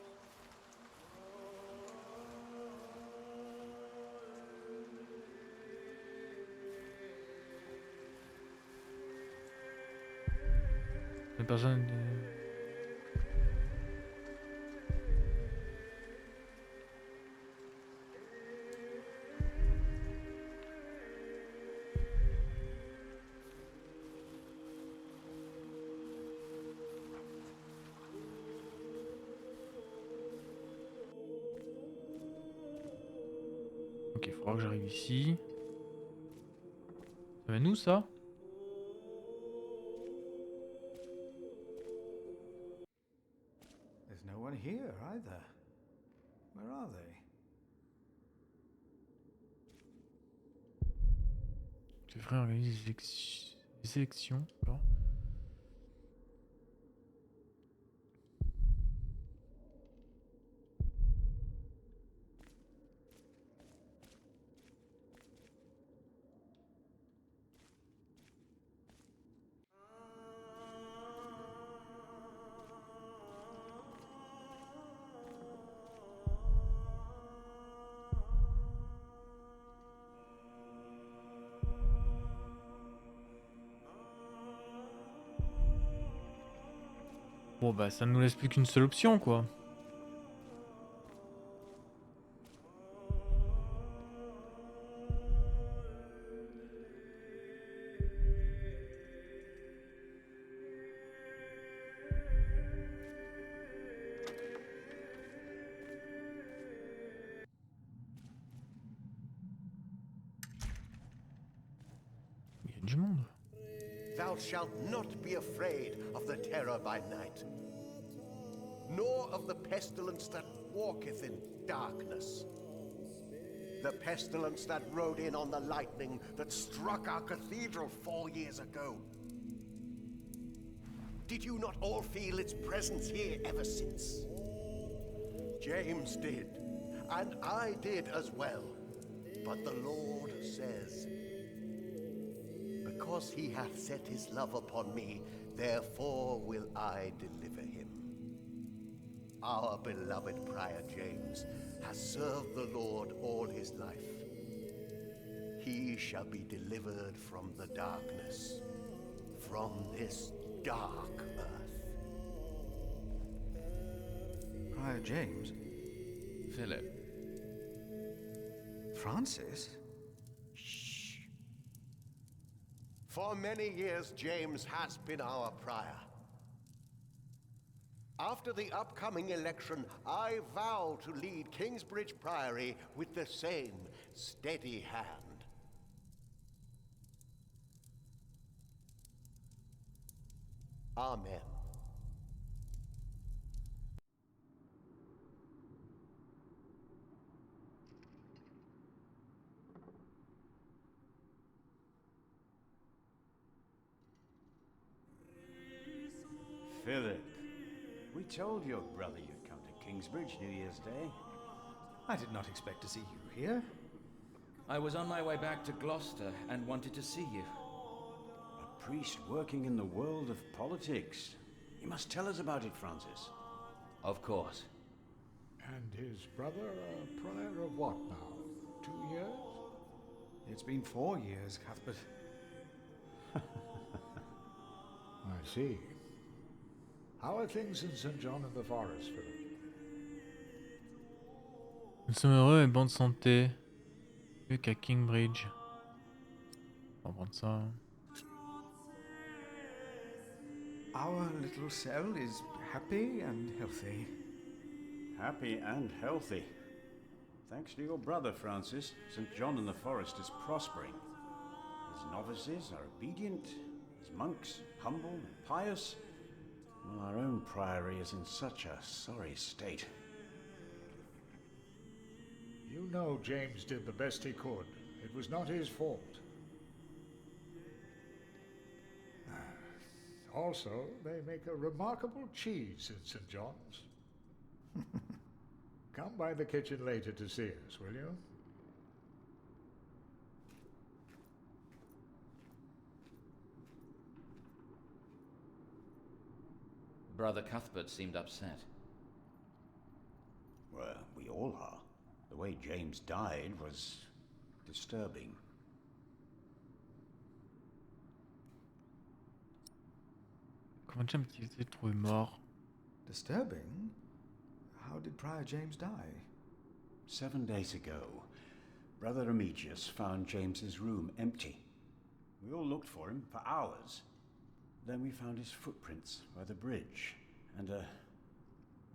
Les personnes. Ok, il faudra que j'arrive ici. Ça mène où ça? There's no one here either. Where are they? Tu devrais organiser des élections. D'accord. Bon bah ça ne nous laisse plus qu'une seule option quoi. Il y a du monde. Thou shalt not be afraid of the terror by night, nor of the pestilence that walketh in darkness. The pestilence that rode in on the lightning that struck our cathedral 4 years ago. Did you not all feel its presence here ever since? James did, and I did as well. But the Lord says, because he hath set his love upon me, therefore will I deliver him. Our beloved Prior James has served the Lord all his life. He shall be delivered from the darkness, from this dark earth. Prior James? Philip. Francis? Shh. For many years, James has been our prior. After the upcoming election, I vow to lead Kingsbridge Priory with the same steady hand. Amen. Philip, we told your brother you'd come to Kingsbridge New Year's Day. I did not expect to see you here. I was on my way back to Gloucester and wanted to see you. A priest working in the world of politics. You must tell us about it, Francis. Of course. And his brother a prior of what now? 2 years? It's been 4 years, Cuthbert. I see. How are things in St. John in the Forest, Philip? Nous sommes heureux et bonne santé. Mieux qu'à Kingsbridge. On va prendre ça. Our little cell is happy and healthy. Happy and healthy. Thanks to your brother, Francis, St. John in the Forest is prospering. His novices are obedient, his monks humble and pious, while our own priory is in such a sorry state. You know James did the best he could. It was not his fault. Also, they make a remarkable cheese in St. John's. Come by the kitchen later to see us, will you? Brother Cuthbert seemed upset. Well, we all are. The way James died was disturbing. Comment James était trouvé mort? Disturbing? How did Prior James die? 7 days ago, Brother Remigius found James's room empty. We all looked for him for hours. Then we found his footprints by the bridge and a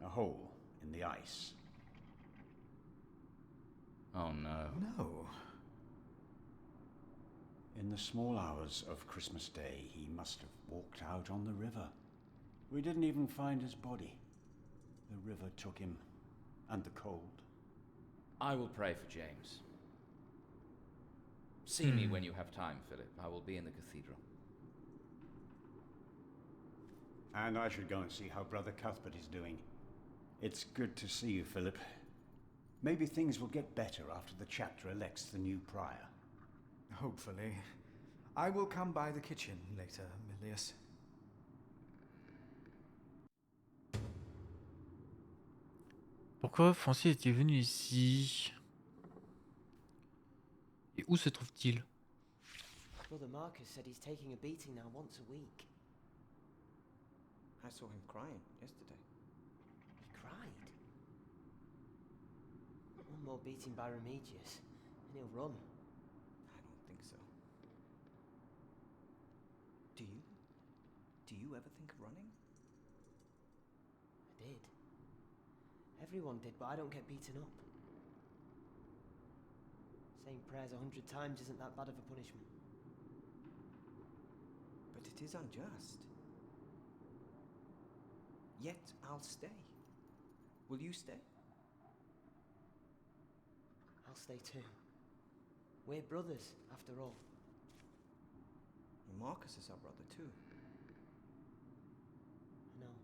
hole in the ice. Oh no. No. In the small hours of Christmas Day, he must have walked out on the river. We didn't even find his body. The river took him, and the cold. I will pray for James. See me when you have time, Philip. I will be in the cathedral. And I should go and see how Brother Cuthbert is doing. It's good to see you, Philip. Maybe things will get better after the chapter elects the new prior. Hopefully. I will come by the kitchen later, Milius. Pourquoi Francis est-il venu ici? Et où se trouve-t-il? Brother Marcus said he's taking a beating now once a week. I saw him crying yesterday. He cried? One more beating by Remigius, and he'll run. I don't think so. Do you? Do you ever think of running? I did. Everyone did, but I don't get beaten up. Saying prayers 100 times isn't that bad of a punishment. But it is unjust. Yet I'll stay. Will you stay? I'll stay too. We're brothers, after all. And Marcus is our brother too. I know.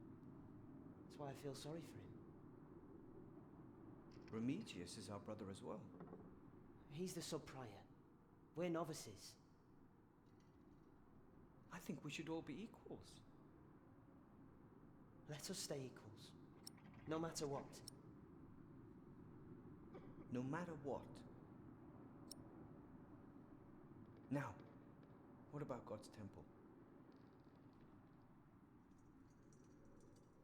That's why I feel sorry for him. Remigius is our brother as well. He's the sub-prior. We're novices. I think we should all be equals. Let us stay equals. No matter what. No matter what. Now, what about God's temple?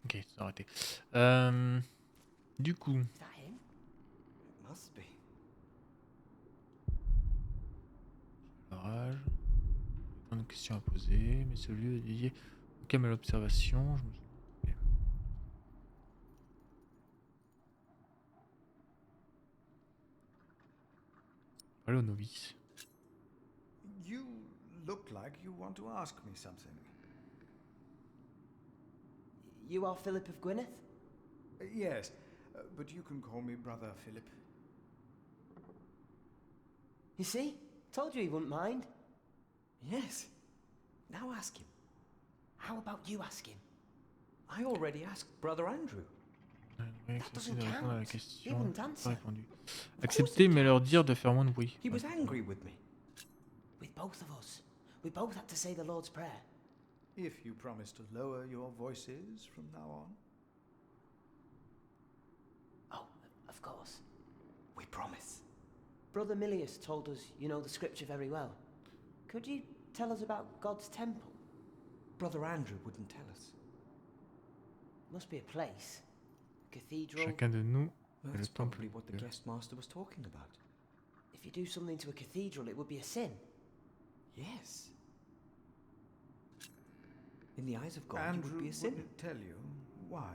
Ok, c'est arrêté. Du coup, Is that him? It must be. barrage. Plein de questions à poser, mais ce lieu est dédié au calme à l'observation. Parler aux novices. You look like you want to ask me something. You are Philip of Gwynedd? Yes, but you can call me Brother Philip. You see? Told you he wouldn't mind. Yes. Now ask him. How about you ask him? I already asked Brother Andrew. Oui, That censé doesn't de répondre à la count. He question. wouldn't Pas answer. répondu. Of course Accepter, it mais leur counts. dire de faire moins de bruit. He Ouais, was d'accord. angry with me. With both of us. We both had to say the Lord's Prayer. If you promise to lower your voices from now on. Oh, of course. We promise. Brother Milius told us you know the scripture very well. Could you tell us about God's temple? Brother Andrew wouldn't tell us. Must be a place. Cathedral. Chacun de nous est le That's temple. probably what the guest master was talking about. If you do something to a cathedral, it would be a sin. Yes. In the eyes of God, it Andrew would be a sin. wouldn't tell you why.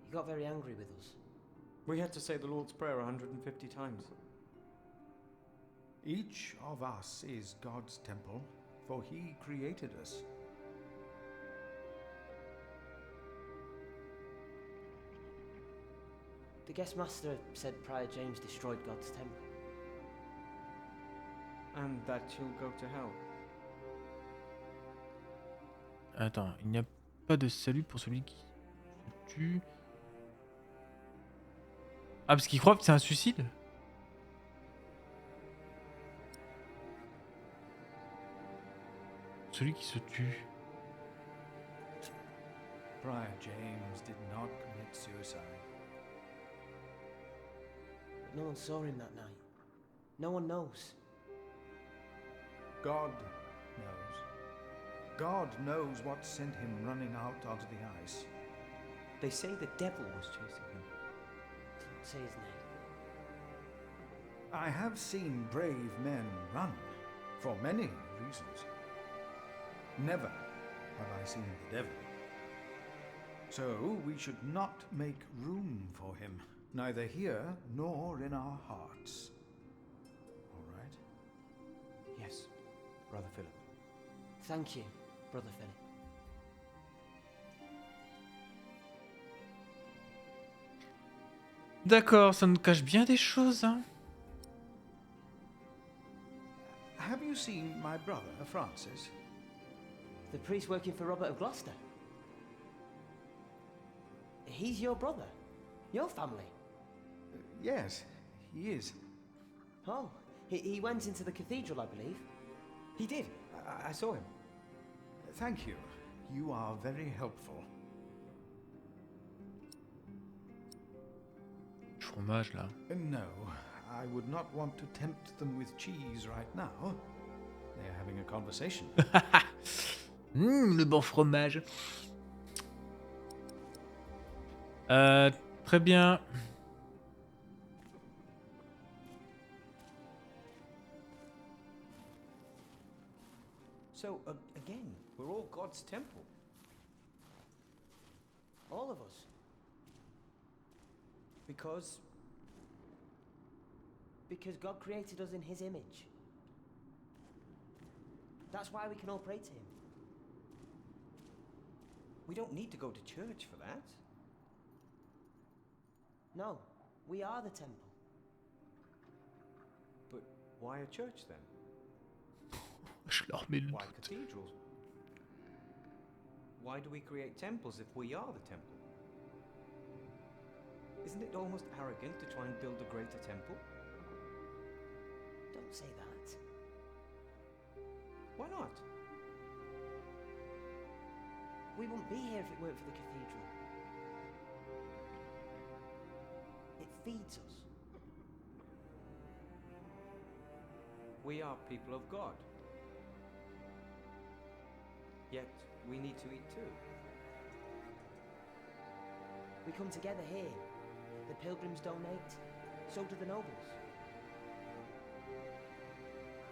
He got very angry with us. We had to say the Lord's Prayer 150 times. Each of us is God's temple, for he created us. The guest master said Prior James destroyed God's temple. And that you'll go to hell. Attends, il n'y a pas de salut pour celui qui se tue. Ah, parce qu'il croit que c'est un suicide? Celui qui se tue. Prior James did not commit suicide. But no one saw him that night. No one knows. God knows. God knows what sent him running out onto the ice. They say the devil was chasing him. Don't say his name. I have seen brave men run, for many reasons. Never have I seen the devil. So we should not make room for him, neither here nor in our hearts. All right? Yes, Brother Philip. Thank you, Brother Philip. D'accord, ça nous cache bien des choses, hein. Have you seen my brother, Francis? The priest working for Robert of Gloucester. He's your brother. Your family. Yes, he is. Oh, he went into the cathedral, I believe. He did. I saw him. Thank you. You are very helpful. Fromage, là. No, I would not want to tempt them with cheese right now. They are having a conversation. Le bon fromage. Très bien. So, again, we're all God's temple. All of us. Because God created us in his image. That's why we can all pray to him. we don't need to go to church for that. No, we are the temple. But why a church then? Je leur mets le Why doute. cathedrals? Why do we create temples if we are the temple? Isn't it almost arrogant to try and build a greater temple? Don't say that. Why not? We wouldn't be here if it weren't for the cathedral. It feeds us. We are people of God. Yet we need to eat too. We come together here. The pilgrims donate, so do the nobles.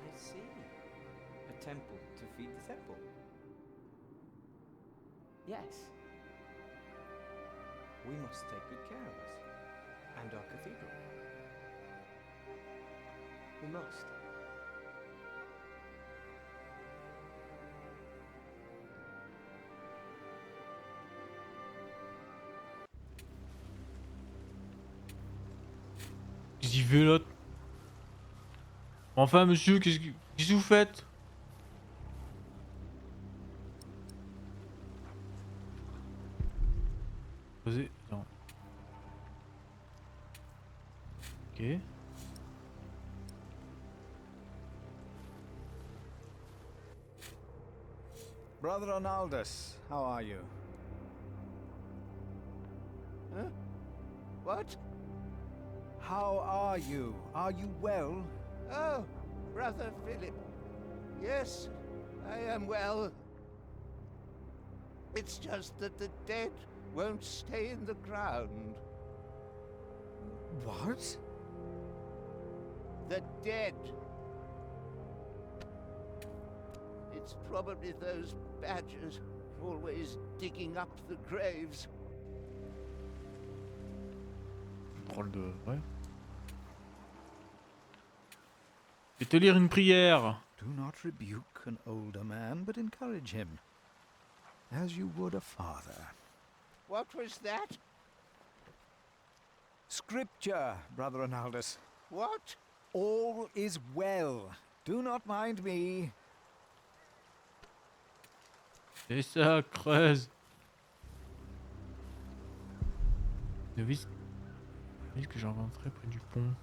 I see. A temple to feed the temple. Yes. We must take good care of us and our cathedral. We must. Qu'est-ce qu'il fait l'autre? Enfin, monsieur, qu'est-ce que vous faites? Posez. Non. Ok. Brother Arnaldus, how are you? Huh? What? How are you? Are you well? Oh, Brother Philip. Yes, I am well. It's just that the dead won't stay in the ground. What? The dead. It's probably those badgers always digging up the graves. Drôle de... Ouais. Je vais te lire une prière. Do not rebuke an older man, but encourage him, as you would a father. What was that? Scripture, Brother Arnaldus. What? All is well. Do not mind me. Et ça creuse. Novice que j'ai rencontré près du pont.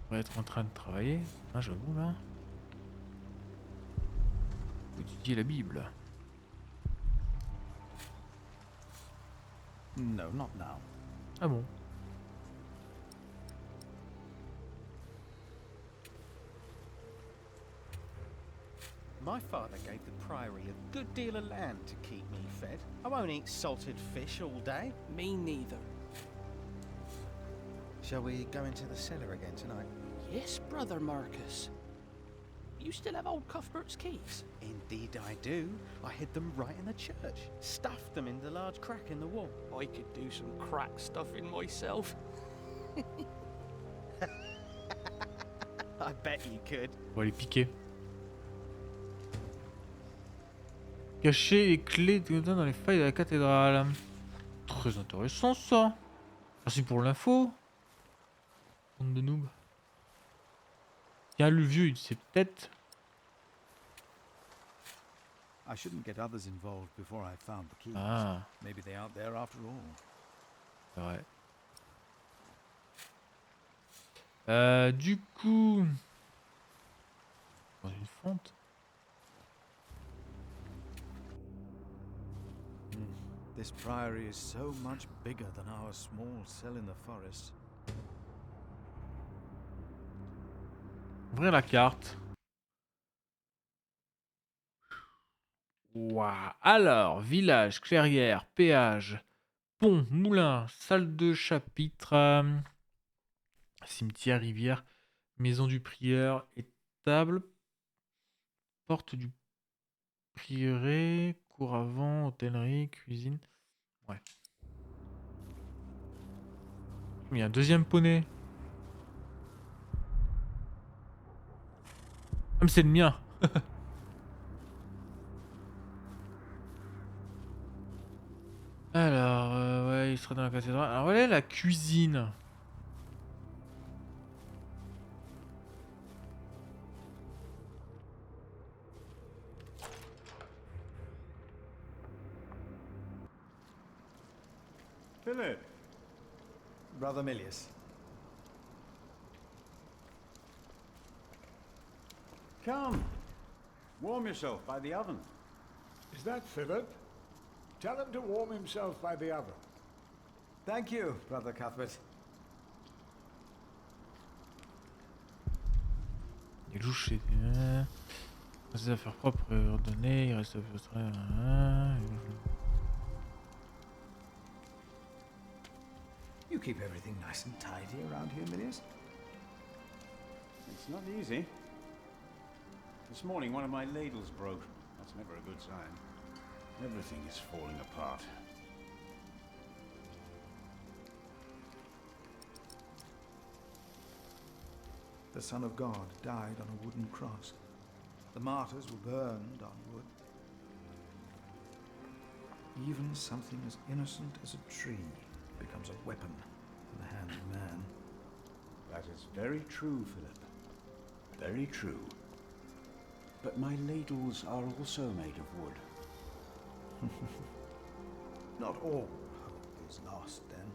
On va être en train de travailler. Ah, j'avoue là. Faut étudier la Bible. No, not now. Ah bon. My father gave the priory a good deal of land to keep me fed. I won't eat salted fish all day. Me neither. Shall we go into the cellar again tonight? Yes, Brother Marcus. You still have old Cuthbert's keys? Indeed I do. I hid them right in the church. Stuffed them in the large crack in the wall. I could do some crack stuffing myself. I bet you could. On va les piquer. Cacher les clés dans les failles de la cathédrale. Très intéressant ça. Merci pour l'info. Bande de noobs. Tiens, le vieux, il sait peut-être. I shouldn't get others involved before I found the keys. Ah, Maybe they aren't there after all. c'est vrai. Du coup... Dans une fente. This priory is so much bigger than our small cell in the forest. Ouvrir la carte. Waouh. Alors, village, clairière, péage, pont, moulin, salle de chapitre, cimetière, rivière, maison du prieur, étable, porte du prieuré, cour avant, hôtellerie, cuisine. Ouais. Il y a un deuxième poney. Ah, mais c'est le mien. Alors, ouais, il sera dans la cathédrale. Alors, voilà la cuisine. Philip, Brother Milius. come. Warm yourself by the oven. Is that Philip? Tell him to warm himself by the oven. Thank you, Brother Cuthbert. Il joue chez ses affaires propres et ordonnées. Il reste à peu près. You keep everything nice and tidy around here, Milius? It's not easy. This morning one of my ladles broke. That's never a good sign. Everything is falling apart. The Son of God died on a wooden cross. The martyrs were burned on wood. Even something as innocent as a tree becomes a weapon in the hand of man. That is very true, Philip. Very true. But my ladles are also made of wood. Not all hope is lost, then.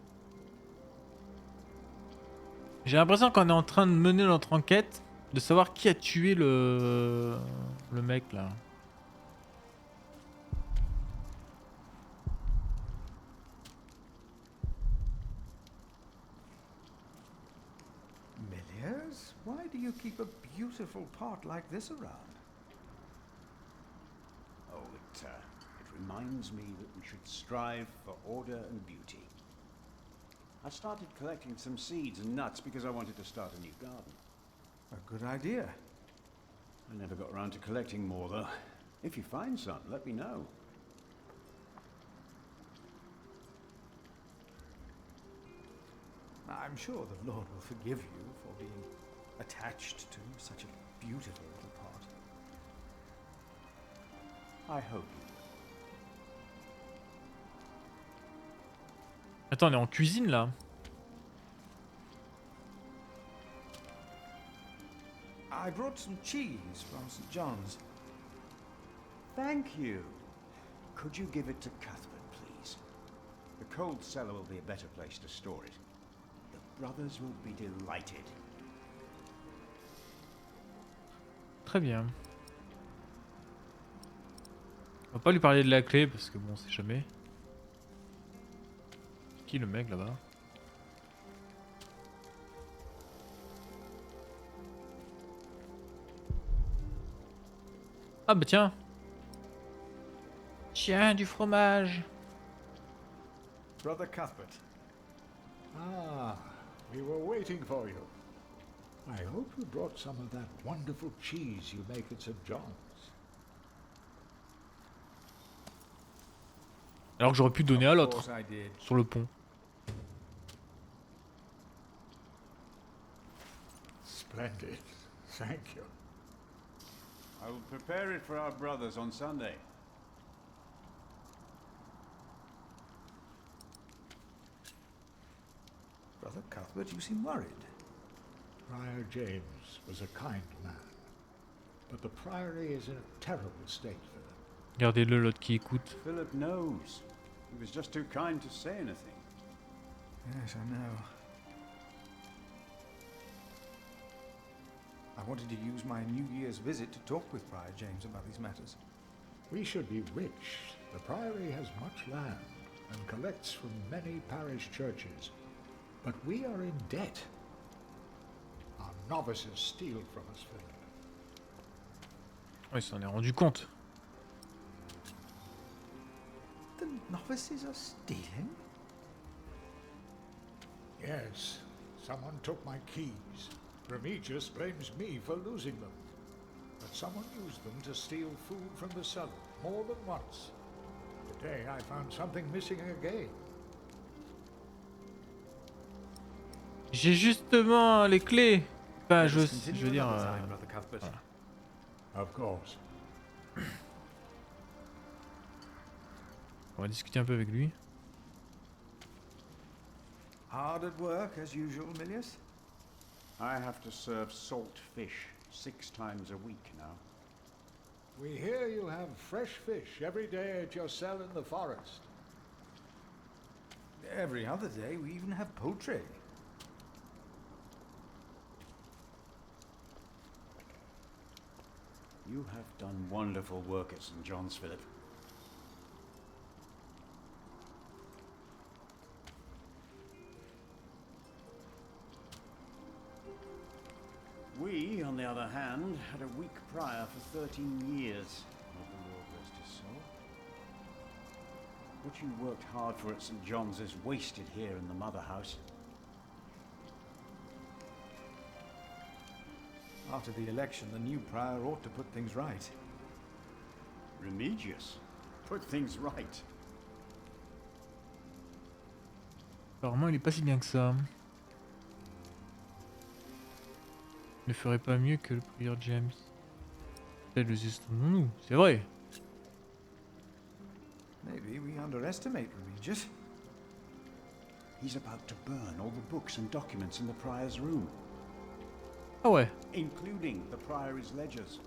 J'ai l'impression qu'on est en train de mener notre enquête, de savoir qui a tué le mec là. Piliers? Why do you keep a beautiful pot like this around? Oh, it reminds me that we should strive for order and beauty. I started collecting some seeds and nuts because I wanted to start a new garden. A good idea. I never got around to collecting more, though. If you find some, let me know. I'm sure the Lord will forgive you for being attached to such a beautiful little pot. I hope you will. Attends, on est en cuisine là. I brought some cheese from St. John's. Thank you. Could you give it to Cuthbert, please? The cold cellar will be a better place to store it. The brothers will be delighted. Très bien. On va pas lui parler de la clé parce que bon, on sait jamais. Qui le mec là-bas? Ah bah tiens. Tiens, du fromage. Brother Cuthbert. Ah, we were waiting for you. I hope you brought some of that wonderful cheese you make at St. John's. Alors que j'aurais pu donner à l'autre. Of course I did. Sur le pont. Splendid. Thank you. I will prepare it for our brothers on Sunday. Brother Cuthbert, you seem worried. Prior James was a kind man, but the priory is in a terrible state for them. Regardez-le, l'autre qui écoute. Philip knows. He was just too kind to say anything. Yes, I know. I wanted to use my New Year's visit to talk with Prior James about these matters. We should be rich. The priory has much land and collects from many parish churches. But we are in debt. Our novices steal from us, Philip. Oh, il s'en est rendu compte. The novices are stealing? Yes, someone took my keys. Remigius blames me for losing them. But someone used them to steal food from the cellar, more than once. Today I found something missing again. J'ai justement les clés. Enfin, je veux dire. Brother Cuthbert. Voilà. Of course. On va discuter un peu avec lui. Hard at work as usual, Milius? I have to serve salt fish 6 times a week now. We hear you have fresh fish every day at your cell in the forest. Every other day we even have poultry. You have done wonderful work at St. John's, Philip. We, on the other hand, had a weak prior for 13 years. May the Lord rest his soul. What you worked hard for at St. John's is wasted here in the mother house. After the election, the new prior ought to put things right. Remigius. Put things right. Apparemment, il est pas si bien que ça. Il ne ferait pas mieux que le prieur James. Peut-être le estimons-nous, c'est vrai. Maybe we underestimate Remigius. He's about to burn all the books and documents in the prior's room. Ah ouais. Including the priory's ledgers.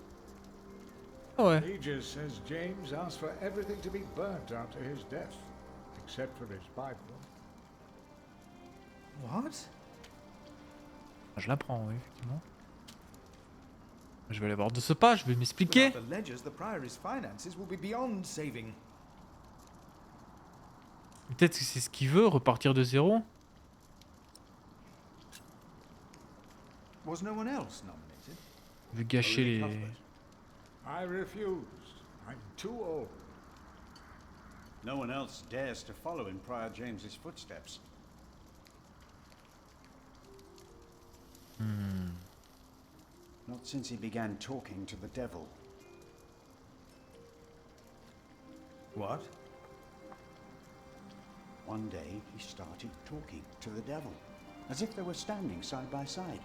Ah ouais. Remigius says James asked for everything to be burnt after his death, except for his Bible. What? Je la prends, oui, effectivement. Je vais aller voir de ce pas, je vais m'expliquer. Without the ledgers, the priory's finances will be beyond saving. Peut-être que c'est ce qu'il veut, repartir de zéro. Was no one else nominated? Il veut gâcher Only les... Cuthbert. I refuse. I'm too old. No one else dares to follow in Prior James's footsteps. Not since he began talking to the devil. What? One day he started talking to the devil, as if they were standing side by side.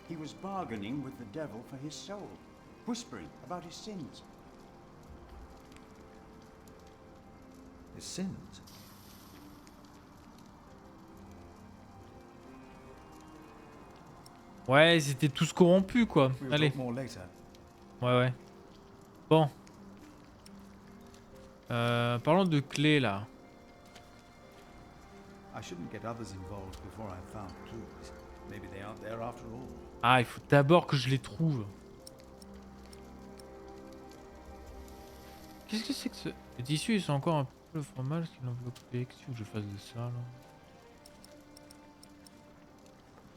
He was bargaining with the devil for his soul, whispering about his sins. His sins? Ouais, ils étaient tous corrompus, quoi. We'll Allez. talk more later. Ouais. Bon. Parlons de clés, là. I shouldn't get others involved before I've found keys. Maybe they aren't there after all. Ah, il faut d'abord que je les trouve. Qu'est-ce que c'est que ce... Les tissus, ils sont encore un peu le fromage qui l'enveloppait. Qu'est-ce que je fasse de ça, là?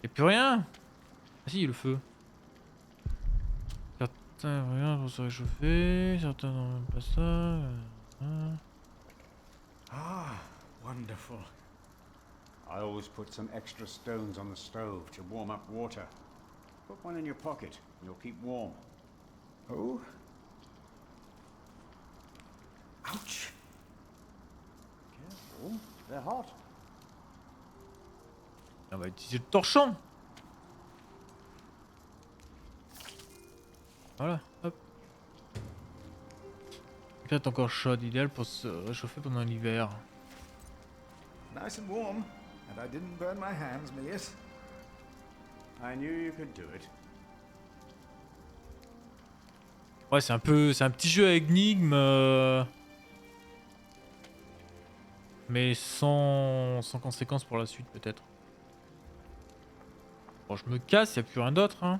Y'a plus rien. Ah si, le feu. Certains rien pour se réchauffer, certains n'ont même pas ça. Ah, wonderful. I always put some extra stones on the stove to warm up water. Put one in your pocket, and you'll keep warm. Oh? Ouch! Careful, they're hot. On va utiliser le torchon. Voilà, hop. Peut-être encore chaude, idéal pour se réchauffer pendant l'hiver. Nice and warm. And I didn't burn my hands, Milius. I knew you could do it. Ouais, c'est un petit jeu à énigme, mais sans conséquence pour la suite peut-être. Bon, je me casse, y a plus rien d'autre, hein.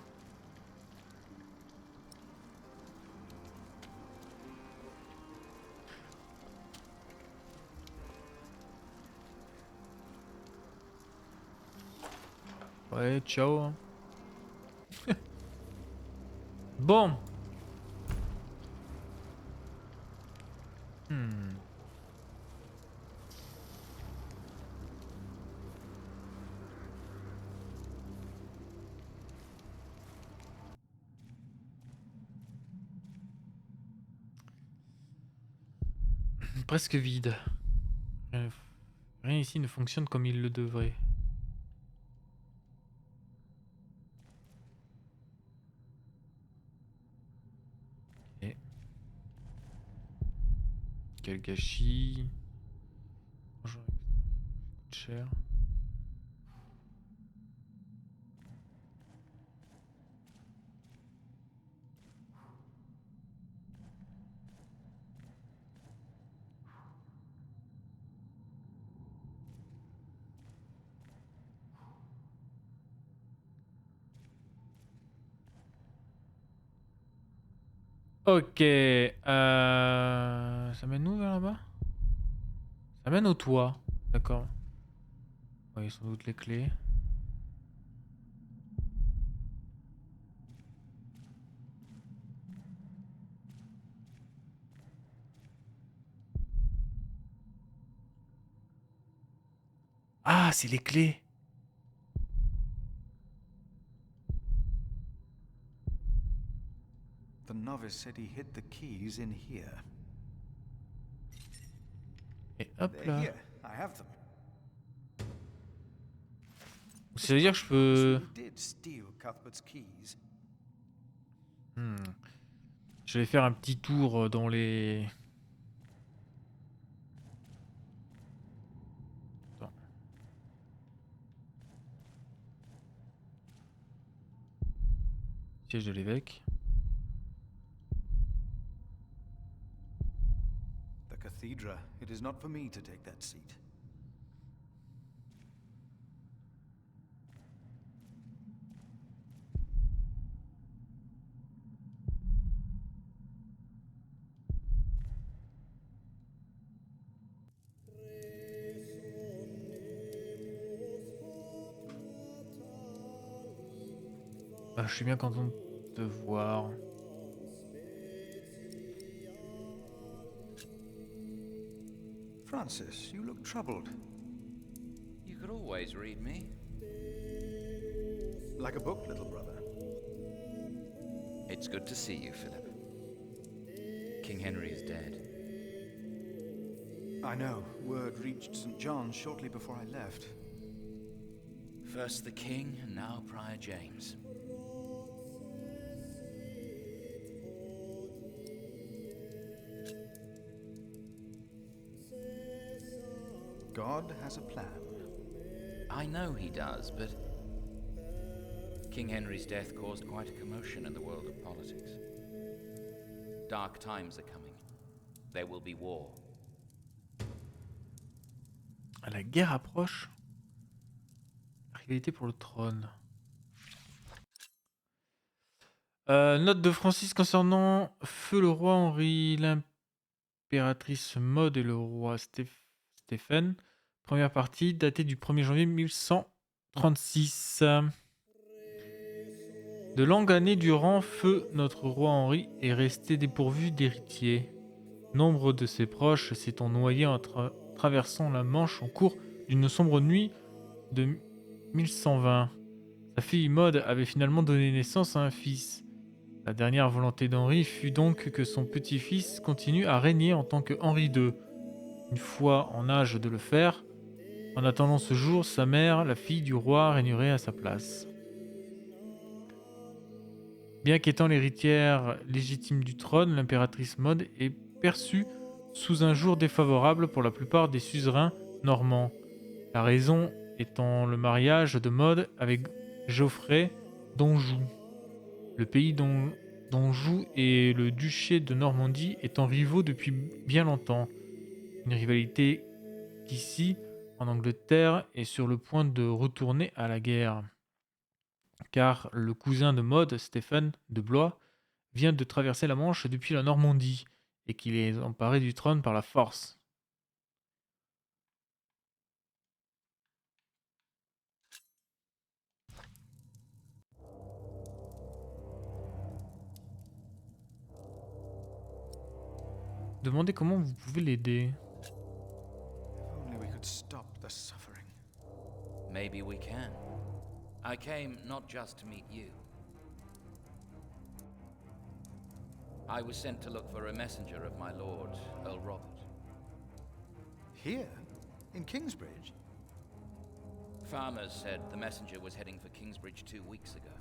Ouais, ciao. Hein. Bon. Presque vide. Rien ici ne fonctionne comme il le devrait. Et... Quel gâchis. Bonjour. Coûte cher. Ok, ça mène où vers là-bas? Ça mène au toit, d'accord. Oui, sans doute les clés. Ah, c'est les clés. The novice said he hid the keys in here. Et hop They're là. here. I have them. Ça veut dire que je peux... He did steal Cuthbert's keys. Je vais faire un petit tour dans les... Attends. Siège de l'évêque. Phaedra, it is not for me to take that seat. Ah, je suis bien content de te voir. Francis, you look troubled. You could always read me. Like a book, little brother. It's good to see you, Philip. King Henry is dead. I know. Word reached St. John's shortly before I left. First the king, and now Prior James. God has a plan. I know he does, but King Henry's death caused quite a commotion in the world of politics. Dark times are coming. There will be war. La guerre approche. Rivalité pour le trône. Note de Francis concernant Feu le roi Henri, l'impératrice Maud et le roi Stephen. Première partie, datée du 1er janvier 1136. De longues années durant, Feu, notre roi Henri, est resté dépourvu d'héritier. Nombre de ses proches s'étant noyés en traversant la Manche en cours d'une sombre nuit de 1120. Sa fille Maud avait finalement donné naissance à un fils. La dernière volonté d'Henri fut donc que son petit-fils continue à régner en tant que Henri II. Une fois en âge de le faire, en attendant ce jour, sa mère, la fille du roi, régnerait à sa place. Bien qu'étant l'héritière légitime du trône, l'impératrice Maud est perçue sous un jour défavorable pour la plupart des suzerains normands. La raison étant le mariage de Maud avec Geoffrey d'Anjou. Le pays d'Anjou et le duché de Normandie étant rivaux depuis bien longtemps. Une rivalité qu'ici, en Angleterre, est sur le point de retourner à la guerre. Car le cousin de Maud, Stephen de Blois, vient de traverser la Manche depuis la Normandie et qu'il est emparé du trône par la force. Demandez comment vous pouvez l'aider. If only we could stop the suffering. Maybe we can. I came not just to meet you. I was sent to look for a messenger of my lord, Earl Robert. Here? In Kingsbridge? Farmers said the messenger was heading for Kingsbridge 2 weeks ago.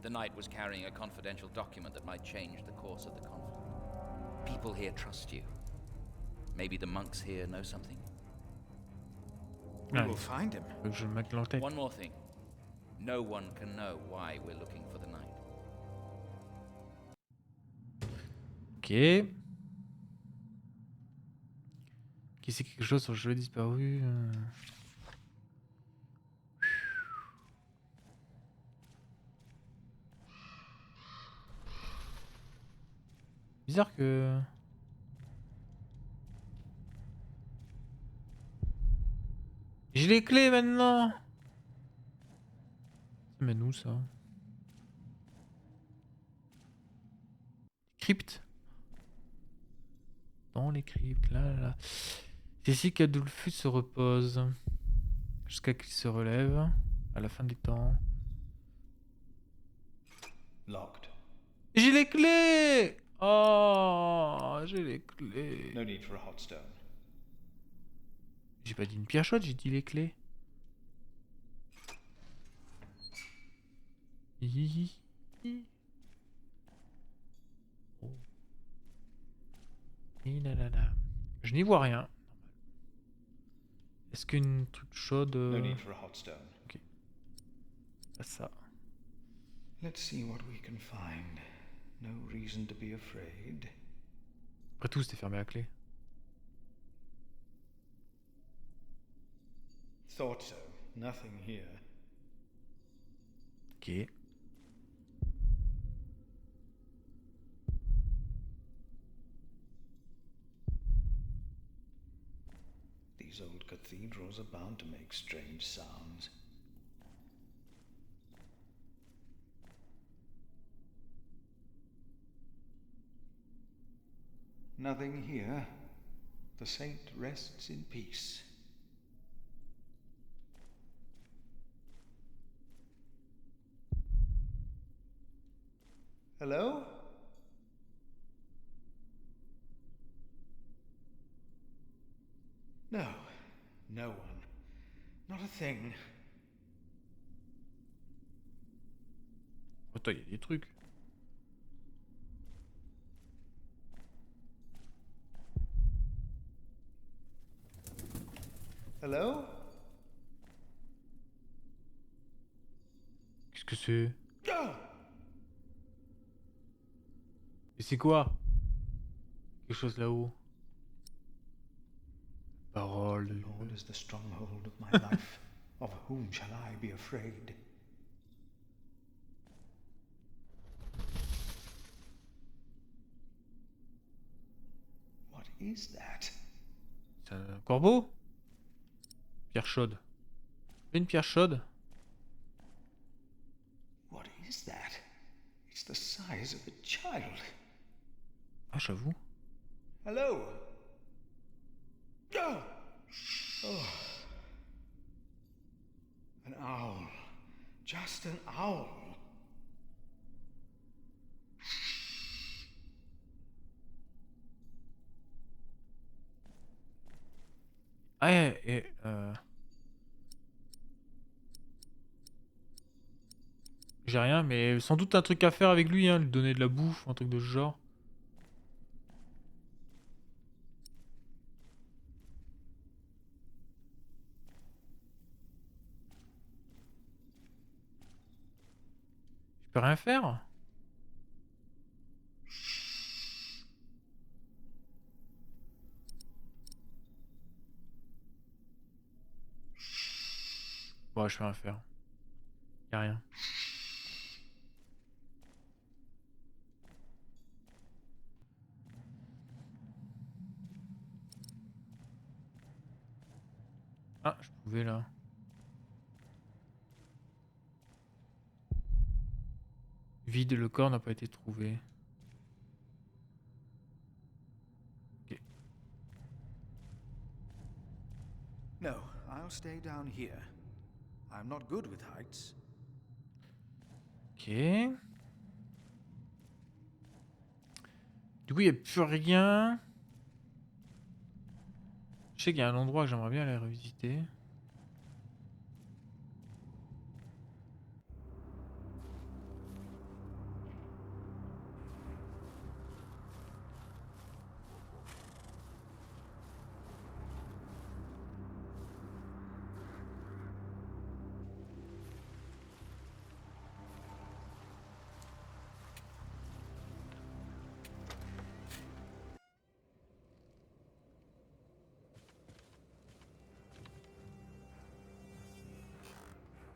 The knight was carrying a confidential document that might change the course of the conflict. People here trust you. Maybe the monks here know something? We will find him. Je me mette dans la tête. One more thing. No one can know why we're looking for the knight. Ok. Qui c'est quelque chose sur le jeu disparu Bizarre que... J'ai les clés maintenant. Ça mène où ça? Crypte. Dans les cryptes, là. C'est ici qu'Adolphus se repose. Jusqu'à qu'il se relève. À la fin des temps. Locked. J'ai les clés! Oh, j'ai les clés. No need for a hot stone. J'ai pas dit une pierre chaude, j'ai dit les clés. Hihihi. Oh. Je n'y vois rien. Est-ce qu'une truc chaude... No need for a hot stone. Ok. Pas ça. Let's see what we can find. No reason to be afraid. Après tout, c'était fermé à clé. Thought so. Nothing here. Ok. These old cathedrals are bound to make strange sounds. Nothing here. The saint rests in peace. Hello? No. No one. Not a thing. Attends, il y a des trucs. Hello? Qu'est-ce que c'est? Ah! Et c'est quoi? Quelque chose là-haut. Parole de The Lord Dieu. is the stronghold of my life. Of whom shall I be afraid? What is that? C'est un corbeau? Pierre chaude. Une pierre chaude? What is that? It's the size of a child. Ah, j'avoue. Hello? Ah! Oh. An owl. Just an owl. Ah, j'ai rien, mais sans doute un truc à faire avec lui, hein, lui donner de la bouffe, un truc de ce genre. Je peux rien faire? Bon, je peux rien faire. Y'a rien. Ah, je pouvais là. Vide, le corps n'a pas été trouvé. Ok. No, I'll stay down here. I'm not good with heights. Ok. Du coup, il n'y a plus rien. Je sais qu'il y a un endroit que j'aimerais bien aller revisiter.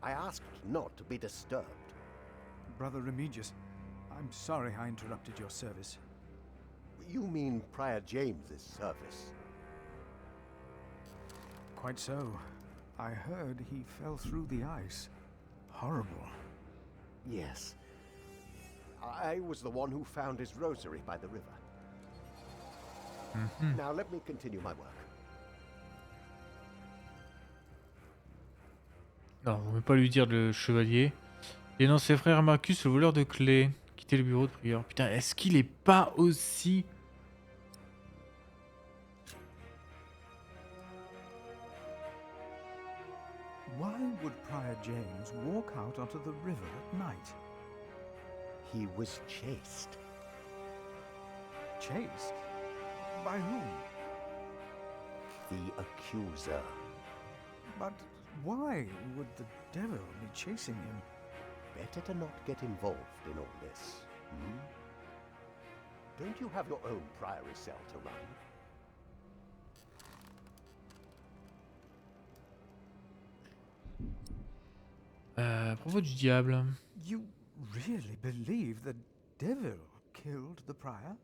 I asked not to be disturbed. Brother Remigius, I'm sorry I interrupted your service. You mean Prior James's service? Quite so. I heard he fell through the ice. Horrible. Yes. I was the one who found his rosary by the river. Now let me continue my work. Non, on ne veut pas lui dire le chevalier. Dénonce ses frères Marcus, le voleur de clés. Quitter le bureau de prieur. Putain, est-ce qu'il est pas aussi... Why would Prior James walk out onto the river at night? He was chased. Chased? By whom? The accuser. But why would the devil be chasing him? Better to not get involved in all this. Don't you have your own priory cell to run? À propos du diable. You really believe the devil killed the prior?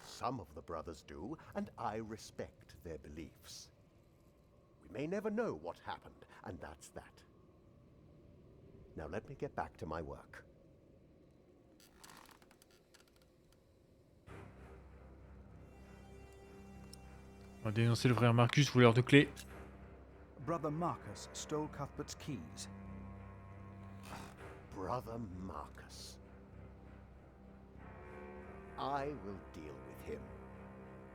Some of the brothers do, and I respect their beliefs. We may never know what happened, and that's that. Now let me get back to my work. On va dénoncer le frère Marcus, voleur de clés. Brother Marcus stole Cuthbert's keys. Brother Marcus. I will deal with him.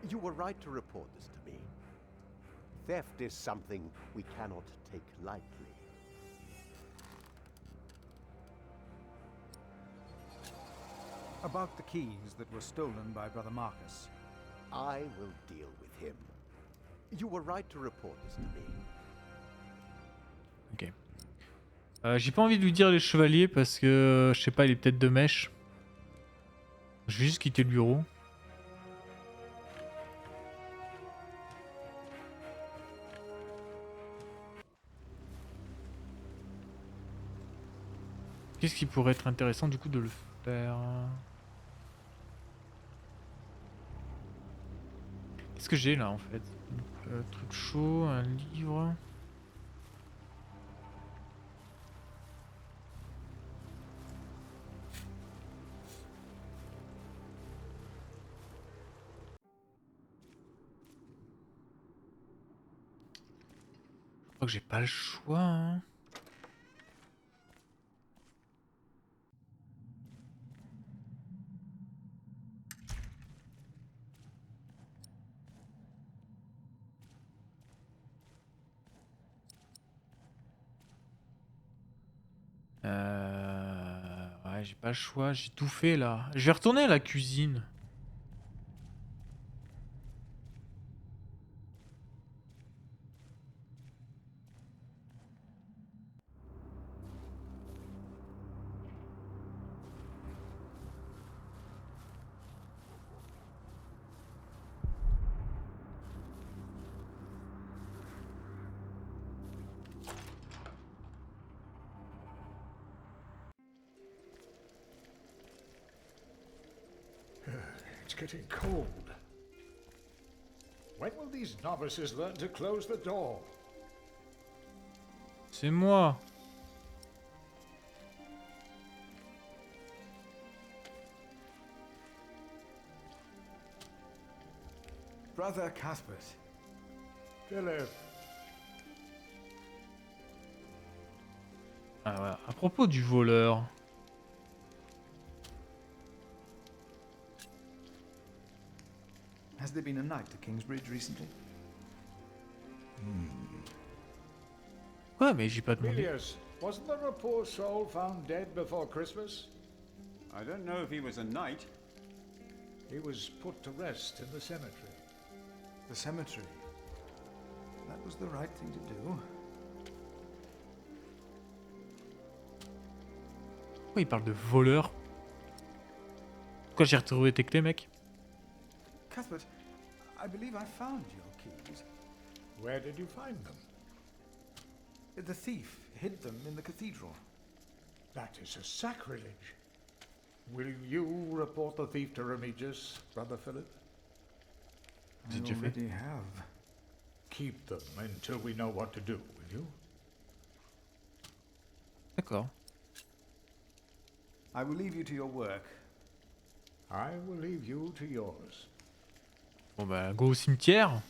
You were right to report this to me. Theft is something we cannot take lightly. About the keys that were stolen by Brother Marcus. I will deal with him. You were right to report this to me. Ok. J'ai pas envie de lui dire les chevaliers parce que je sais pas, il est peut-être de mèche. Je vais juste quitter le bureau. Qu'est-ce qui pourrait être intéressant du coup de le faire? Qu'est-ce que j'ai là en fait? Truc chaud, un livre. Je crois que j'ai pas le choix. Hein. Ouais, j'ai pas le choix, j'ai tout fait là. Je vais retourner à la cuisine. It's getting cold. When will these novices learn to close the door? C'est moi. Brother Cuthbert. Philip. Ah voilà. À propos du voleur. Has there been a night to Kingsbridge recently? Ouais, mais j'ai pas demandé. Piliers, wasn't there a poor soul found dead before Christmas? I don't know if he was a knight. He was put to rest in the cemetery. The cemetery. That was the right thing to do. Pourquoi il parle de voleur? Pourquoi j'ai retrouvé tes clés, mec? Cuthbert, I believe I found your keys. Where did you find them? The thief hid them in the cathedral. That is a sacrilege. Will you report the thief to Remigius, Brother Philip? I already have. Keep them until we know what to do, will you? D'accord. I will leave you to your work. I will leave you to yours. Bon bah, go au cimetière.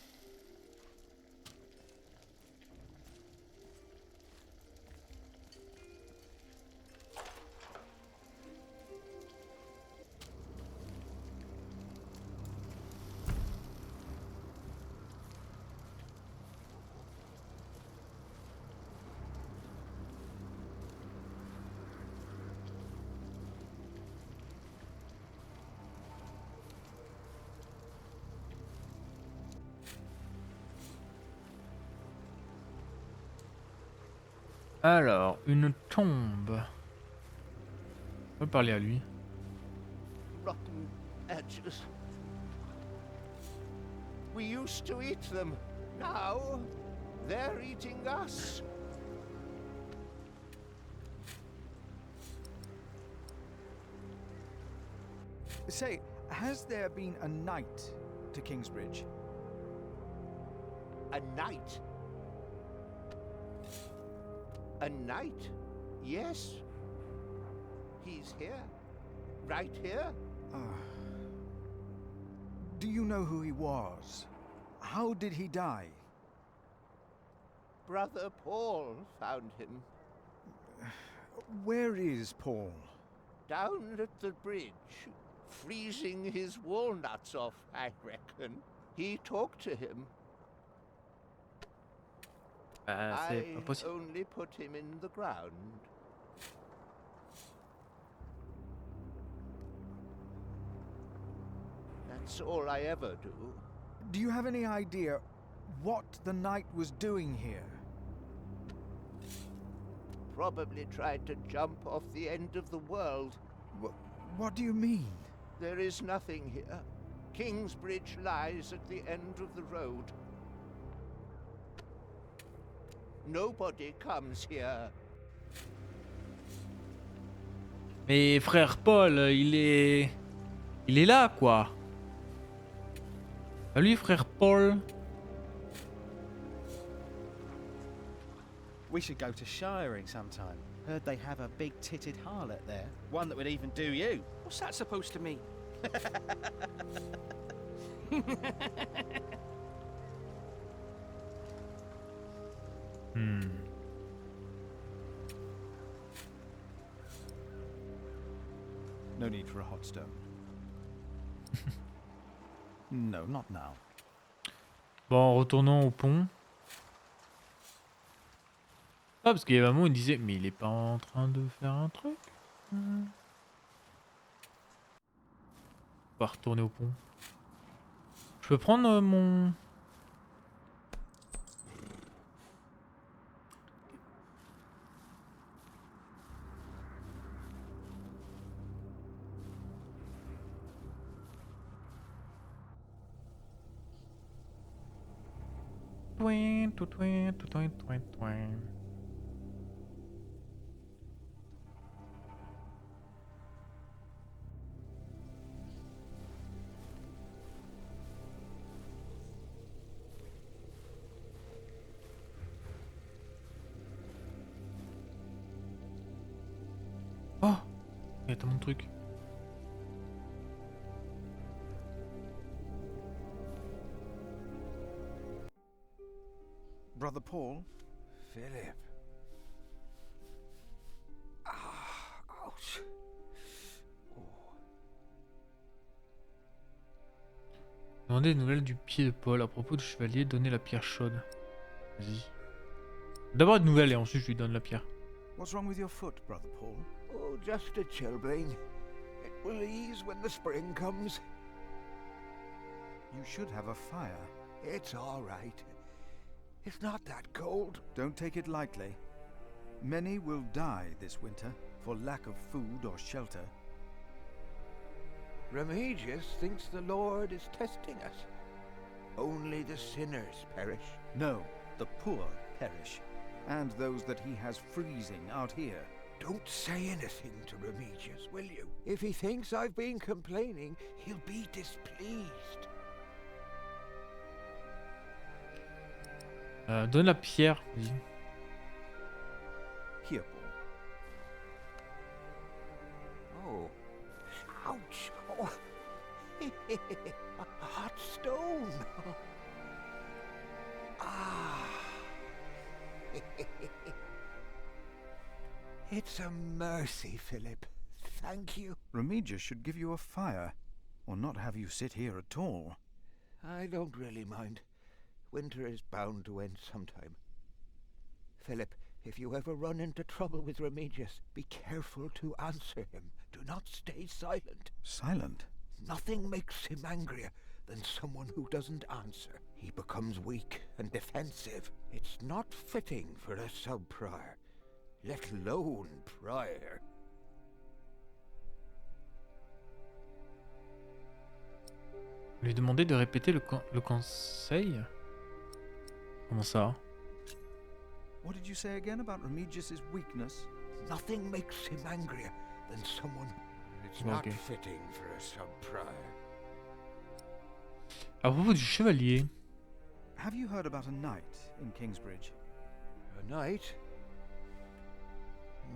Alors, une tombe. On va parler à lui. Rotten edges. We used to eat them. Now, they're eating us. Say, has there been a knight to Kingsbridge? A knight? A knight? Yes. He's here. Right here. Do you know who he was? How did he die? Brother Paul found him. Where is Paul? Down at the bridge, freezing his walnuts off, I reckon. He talked to him. C'est I pas possible. only put him in the ground. That's all I ever do. Do you have any idea what the knight was doing here? Probably tried to jump off the end of the world. What do you mean? There is nothing here. Kingsbridge lies at the end of the road. Nobody comes here. Mais frère Paul, il est là quoi. Salut frère Paul. We should go to shiring sometime. Heard they have a big-titted harlot there. One that would even do you. What's that supposed to mean? No need for a hot stone. No, not now. Bon, retournons au pont. Ah, parce qu'il y a un moment, il disait, mais il est pas en train de faire un truc. On va retourner au pont. Je peux prendre mon... Twin, twin, twin, twin, twin, twin. Oh, il y a tellement de trucs. Brother Paul? Philip. Ouch. Demandez des nouvelles du pied de Paul à propos du chevalier, donnez la pierre chaude. Vas-y. D'abord une nouvelle et ensuite je lui donne la pierre. What's wrong with your foot, Brother Paul? Oh, just a chilblain. It will ease when the spring comes. You should have a fire. It's all right. It's not that cold. Don't take it lightly. Many will die this winter for lack of food or shelter. Remigius thinks the Lord is testing us. Only the sinners perish. No, the poor perish, and those that he has freezing out here. Don't say anything to Remigius, will you? If he thinks I've been complaining, he'll be displeased. Donne la pierre. Vas-y. Here, Paul. Oh. Ouch. Oh. A hot stone. Ah. It's a mercy, Philip. Thank you. Remigius should give you a fire, or not have you sit here at all. I don't really mind. Winter is bound to end sometime. Philip, if you ever run into trouble with Remigius, be careful to answer him. Do not stay silent. Silent? Nothing makes him angrier than someone who doesn't answer. He becomes weak and defensive. It's not fitting for a sub-prior, let alone prior. Lui demander de répéter le conseil. Comment ça? What did you say again about Remigius's weakness? Nothing makes him angrier than someone It's Bon, not ok. fitting for a sub-prior. À propos du chevalier. Have you heard about a knight in Kingsbridge? A knight? Oh,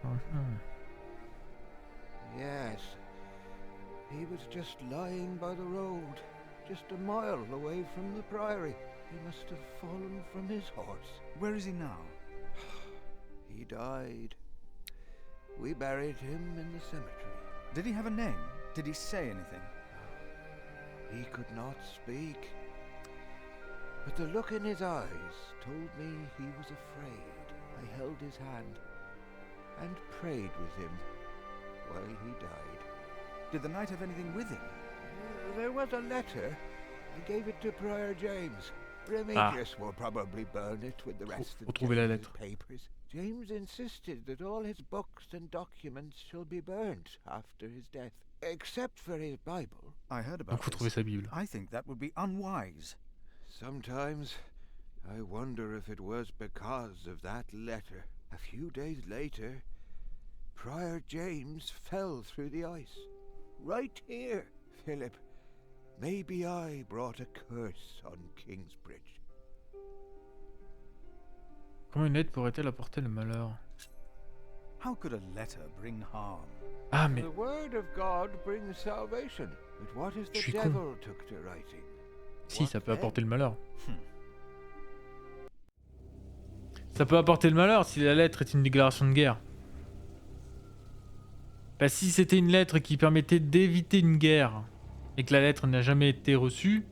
yeah. Mhm. Yes. He was just lying by the road, just a mile away from the priory. He must have fallen from his horse. Where is he now? He died. We buried him in the cemetery. Did he have a name? Did he say anything? He could not speak. But the look in his eyes told me he was afraid. I held his hand and prayed with him while he died. Did the knight have anything with him? There was a letter. I gave it to Prior James. Remigius will probably burn it with the rest of Retrouver la the lettre. papers. James insisted that all his books and documents shall be burnt after his death, except for his Bible. I heard about Donc faut trouver this. sa Bible. I think that would be unwise. Sometimes I wonder if it was because of that letter. A few days later, Prior James fell through the ice. Right here, Philip. Maybe I brought a curse on Kingsbridge. Comment une lettre pourrait-elle apporter le malheur? How could a letter bring harm? Ah mais... The word of God brings salvation. But what if Je the suis con. devil took to writing? Si, ça What peut then? apporter le malheur. Ça peut apporter le malheur si la lettre est une déclaration de guerre. Bah si c'était une lettre qui permettait d'éviter une guerre et que la lettre n'a jamais été reçue,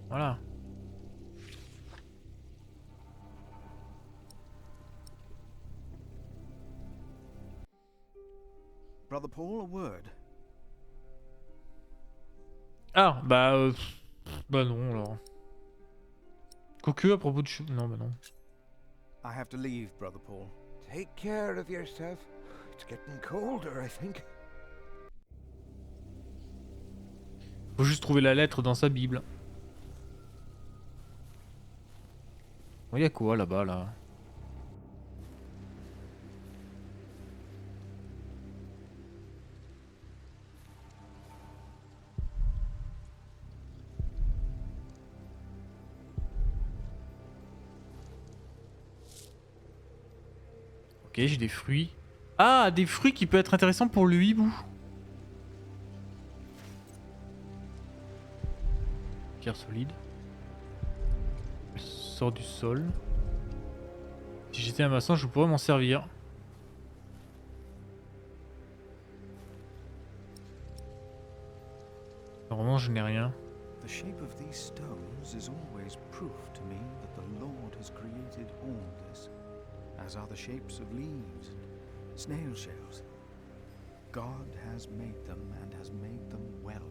voilà. Brother Paul, a word. Ah, bah non alors. Quoique à propos de... Non, bah non. I have to leave, Brother Paul. Take care of yourself. It's getting colder, I think. Faut juste trouver la lettre dans sa Bible. Il y a quoi là-bas là? Ok, j'ai des fruits. Ah, des fruits qui peuvent être intéressants pour le hibou. Pierre solide. Elle sort du sol. Si j'étais un maçon, je pourrais m'en servir. Normalement, je n'ai rien. The shape of these stones is always proof to me that the Lord has created all this, as are the shapes of leaves and snail shells. God has made them and has made them well.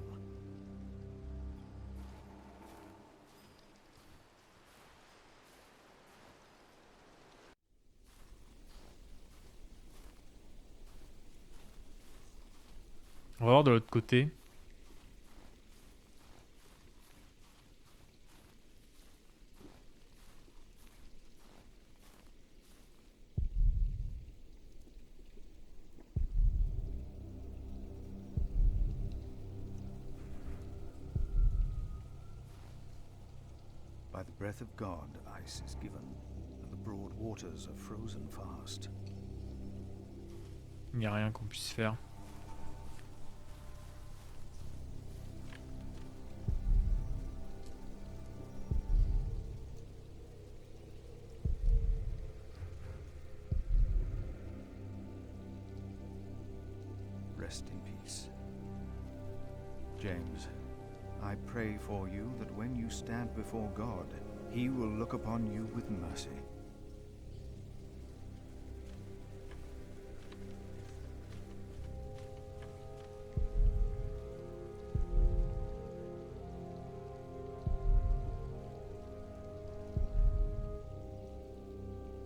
On va voir de l'autre côté. By the breath of God, ice is given, and the broad waters are frozen fast. Il n'y a rien qu'on puisse faire. Rest in peace. James, I pray for you that when you stand before God, He will look upon you with mercy.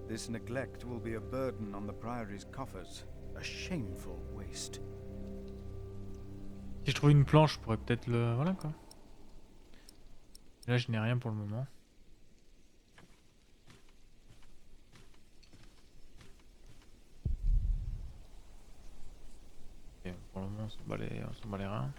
This neglect will be a burden on the Priory's coffers, a shameful waste. Si je trouve une planche, je pourrais peut-être le... Voilà quoi. Là, je n'ai rien pour le moment. pour le moment, on s'en bat les reins.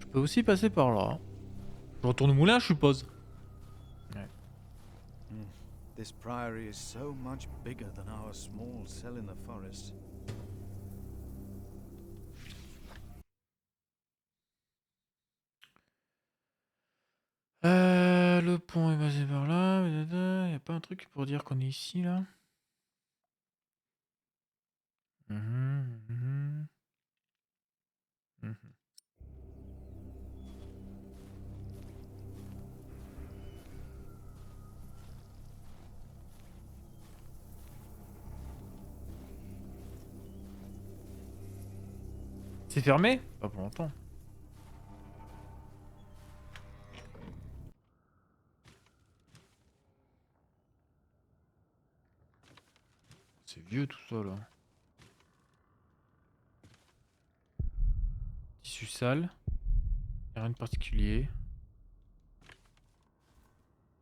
Je peux aussi passer par là. Je retourne au moulin, je suppose. Ouais. This priory is so much bigger than our small cell in the forest. Le pont est basé par là. Il n'y a pas un truc pour dire qu'on est ici, là? Mhm. C'est fermé? Pas pour longtemps. C'est vieux tout ça là. Tissu sale. Y a rien de particulier.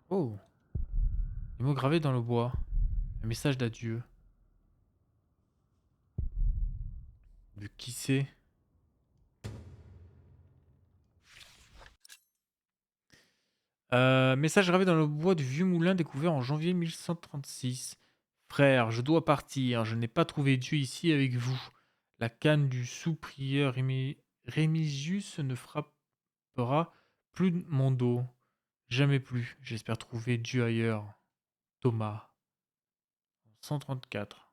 Oh! Des mots gravés dans le bois. Un message d'adieu. De qui c'est? Message gravé dans le bois du vieux moulin découvert en janvier 1136. Frère, je dois partir. Je n'ai pas trouvé Dieu ici avec vous. La canne du sous-prieur Rémisius ne frappera plus de mon dos. Jamais plus. J'espère trouver Dieu ailleurs. Thomas. 134.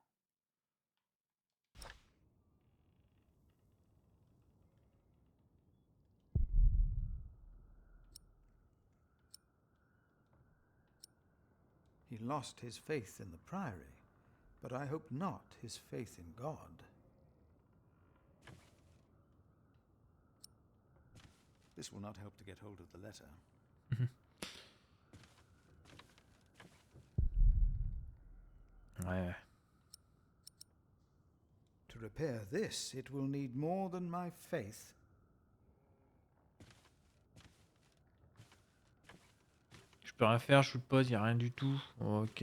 He lost his faith in the priory, but I hope not his faith in God. This will not help to get hold of the letter. Ouais. To repair this, it will need more than my faith. Je peux rien faire, je suppose, y a rien du tout. Oh, ok.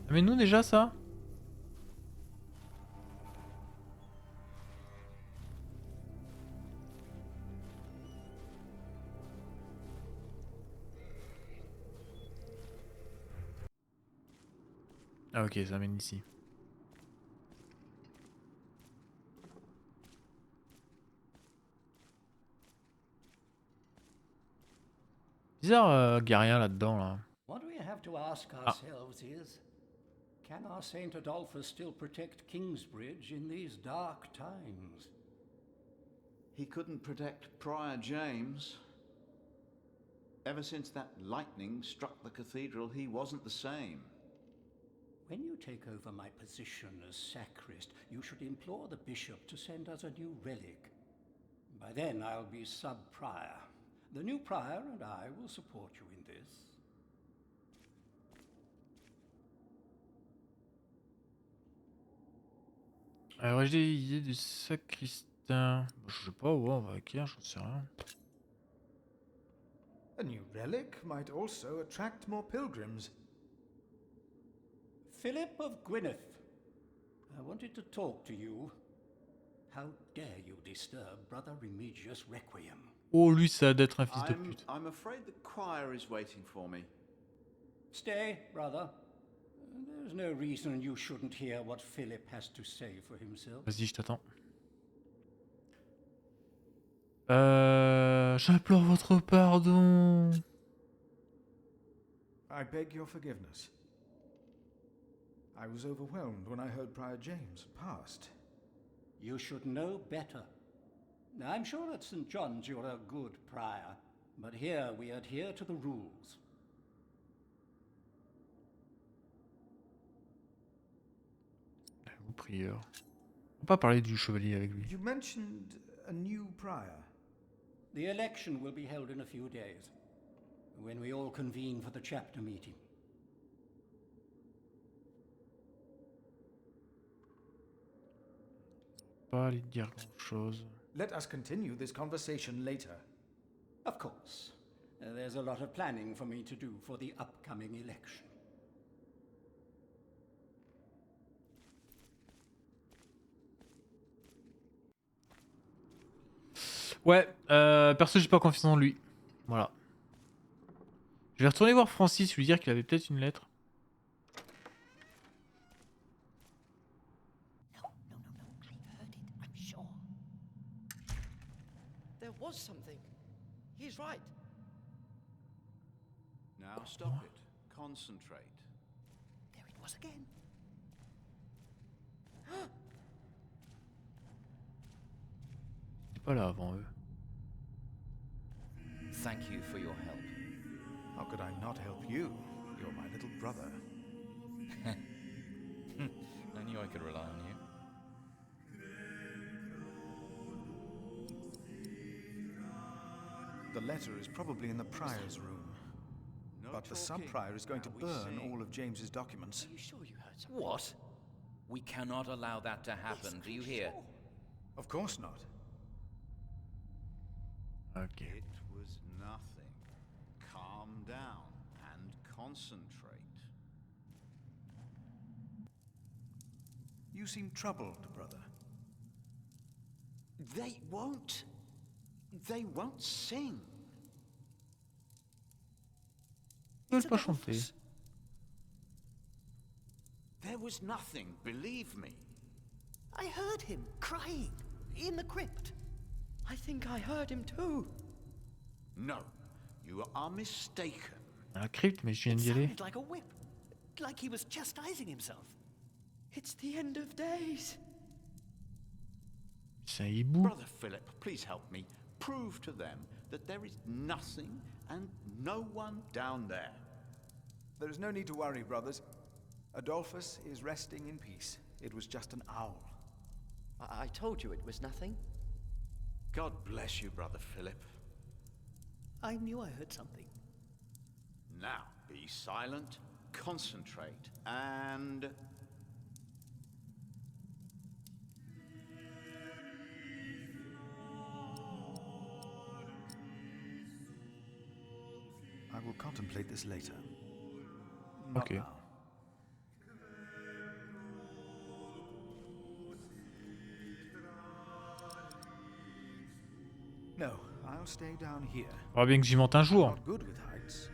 Ah, mais nous déjà ça? Ah ok, ça mène ici. Bizarre, qu'il y a rien là-dedans là. What we have to ask ourselves is, can our Saint Adolphus still protect Kingsbridge in these dark times? He couldn't protect Prior James. Ever since that lightning struck the cathedral, he wasn't the same. When you take over my position as sacrist, you should implore the bishop to send us a new relic. By then I'll be sub-prior. The new prior and I will support you in this. Alors j'ai des idées de sacristain. Je sais pas, ouais, on va acquérir, j'en sais rien. A new relic might also attract more pilgrims. Philip of Gwynedd, I wanted to talk to you. How dare you disturb Brother Remigius' requiem? Oh, lui, ça a d'être un fils de pute. I'm afraid the choir is waiting for me. Stay, brother. There's no reason you shouldn't hear what Philip has to say for himself. Vas-y, je t'attends. J'implore votre pardon. I beg your forgiveness. I was overwhelmed when I heard Prior James had passed. You should know better. I'm sure at St. John's you're a good prior, but here we adhere to the rules. Prieur. On va pas parler du chevalier avec lui. You mentioned a new prior. The election will be held in a few days, when we all convene for the chapter meeting. Pas lui dire grand chose. Let us continue this conversation later. Of course. There's a lot of planning for me to do for the upcoming election. Ouais, perso j'ai pas confiance en lui. Voilà. Je vais retourner voir Francis, lui dire qu'il avait peut-être une lettre. I'm sure. There was something. He's right. Now stop it. Concentrate. There it was again. J'étais pas là avant eux. Thank you for your help. How could I not help you? You're my little brother. I knew I could rely on you. The letter is probably in the prior's room. But the sub-prior is going to burn all of James's documents. Are you sure you heard something? What? We cannot allow that to happen. Do you hear? Of course not. Ok. It was nothing. Calm down and concentrate. You seem troubled, brother. They won't sing. Ils veulent pas chanter. There was nothing, believe me. I heard him crying in the crypt. I think I heard him too. No, you are mistaken. La crypte, mais je viens d'y aller. Sounded like a whip, like he was chastising himself. It's the end of days. C'est un hibou. Brother Philip, please help me. Prove to them that there is nothing and no one down there. There is no need to worry, brothers. Adolphus is resting in peace. It was just an owl. I told you it was nothing. God bless you, Brother Philip. I knew I heard something. Now, be silent, concentrate, and... I will contemplate this later. Not Okay. now. No, I'll stay down here. Faudra bien que j'y monte un jour. Not good with heights.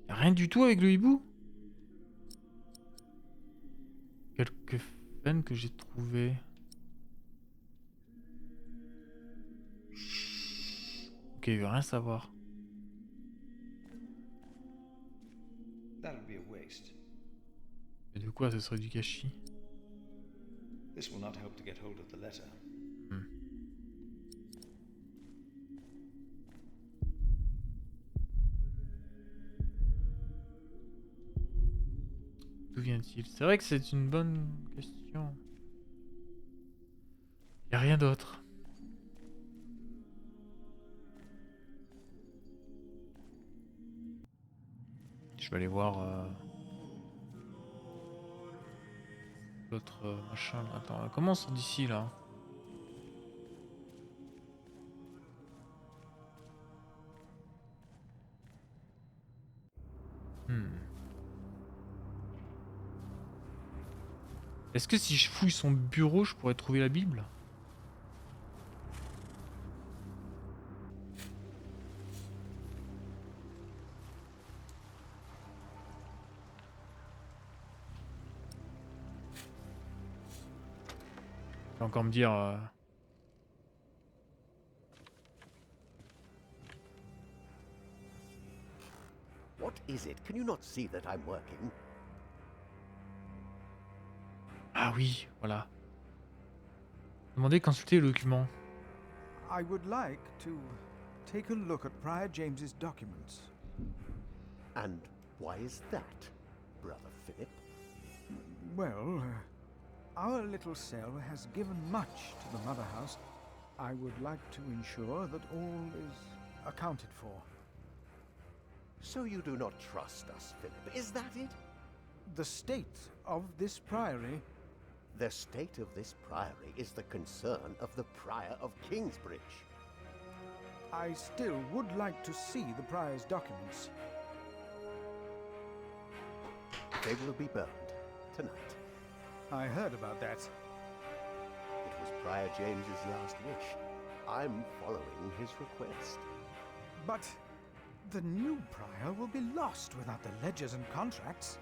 Y'a rien du tout avec le hibou. Quelques peines que j'ai trouvées. Ok, il veut rien savoir. That'll be a waste. Mais de quoi ce serait du gâchis? This will not help to get hold of the letter. D'où vient-il? C'est vrai que c'est une bonne question. Y a rien d'autre. Je vais aller voir l'autre machin là. Attends, on commence d'ici là. Est-ce que si je fouille son bureau, je pourrais trouver la Bible? Tu vas encore me dire... What is it? Can you not see that I'm working? Ah oui, voilà. Demandez consulter le document. I would like to take a look at Prior James's documents. And why is that, Brother Philip? Well, our little cell has given much to the Mother House. I would like to ensure that all is accounted for. So you do not trust us, Philip, is that it? The state of this priory... The state of this priory is the concern of the Prior of Kingsbridge. I still would like to see the prior's documents. They will be burned tonight. I heard about that. It was Prior James's last wish. I'm following his request. But the new prior will be lost without the ledgers and contracts.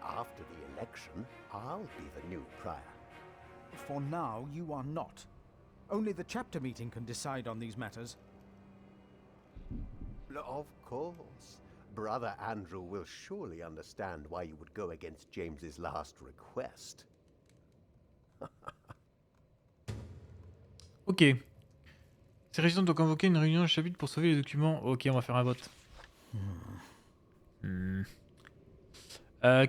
After the election, I'll be the new prior. For now, you are not. Only the chapter meeting can decide on these matters. Of course. Brother Andrew will surely understand why you would go against James's last request. Ok. Ces résidents doivent convoquer une réunion de chapitre pour sauver les documents. Ok, on va faire un vote.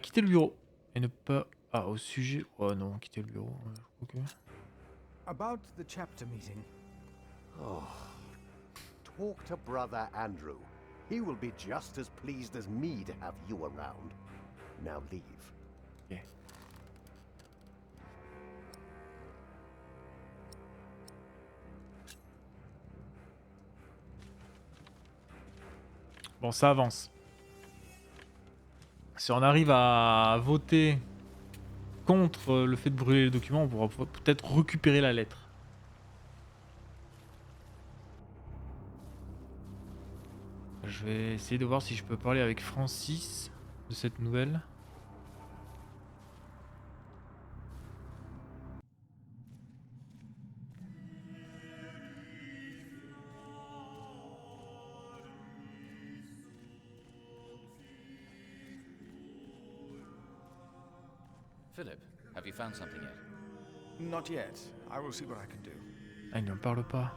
Quitter le bureau. Et ne pas... Ah, au sujet... Oh non, quitter le bureau. Ok. About the chapter meeting. Oh. Talk to Brother Andrew. He will be just as pleased as me to have you around. Now leave. Okay. Bon, ça avance. Si on arrive à voter contre le fait de brûler les documents, on pourra peut-être récupérer la lettre. Je vais essayer de voir si je peux parler avec Francis de cette nouvelle. Philip, have you found something yet? Not yet. I will see what I can do. Ah, il n'en parle pas.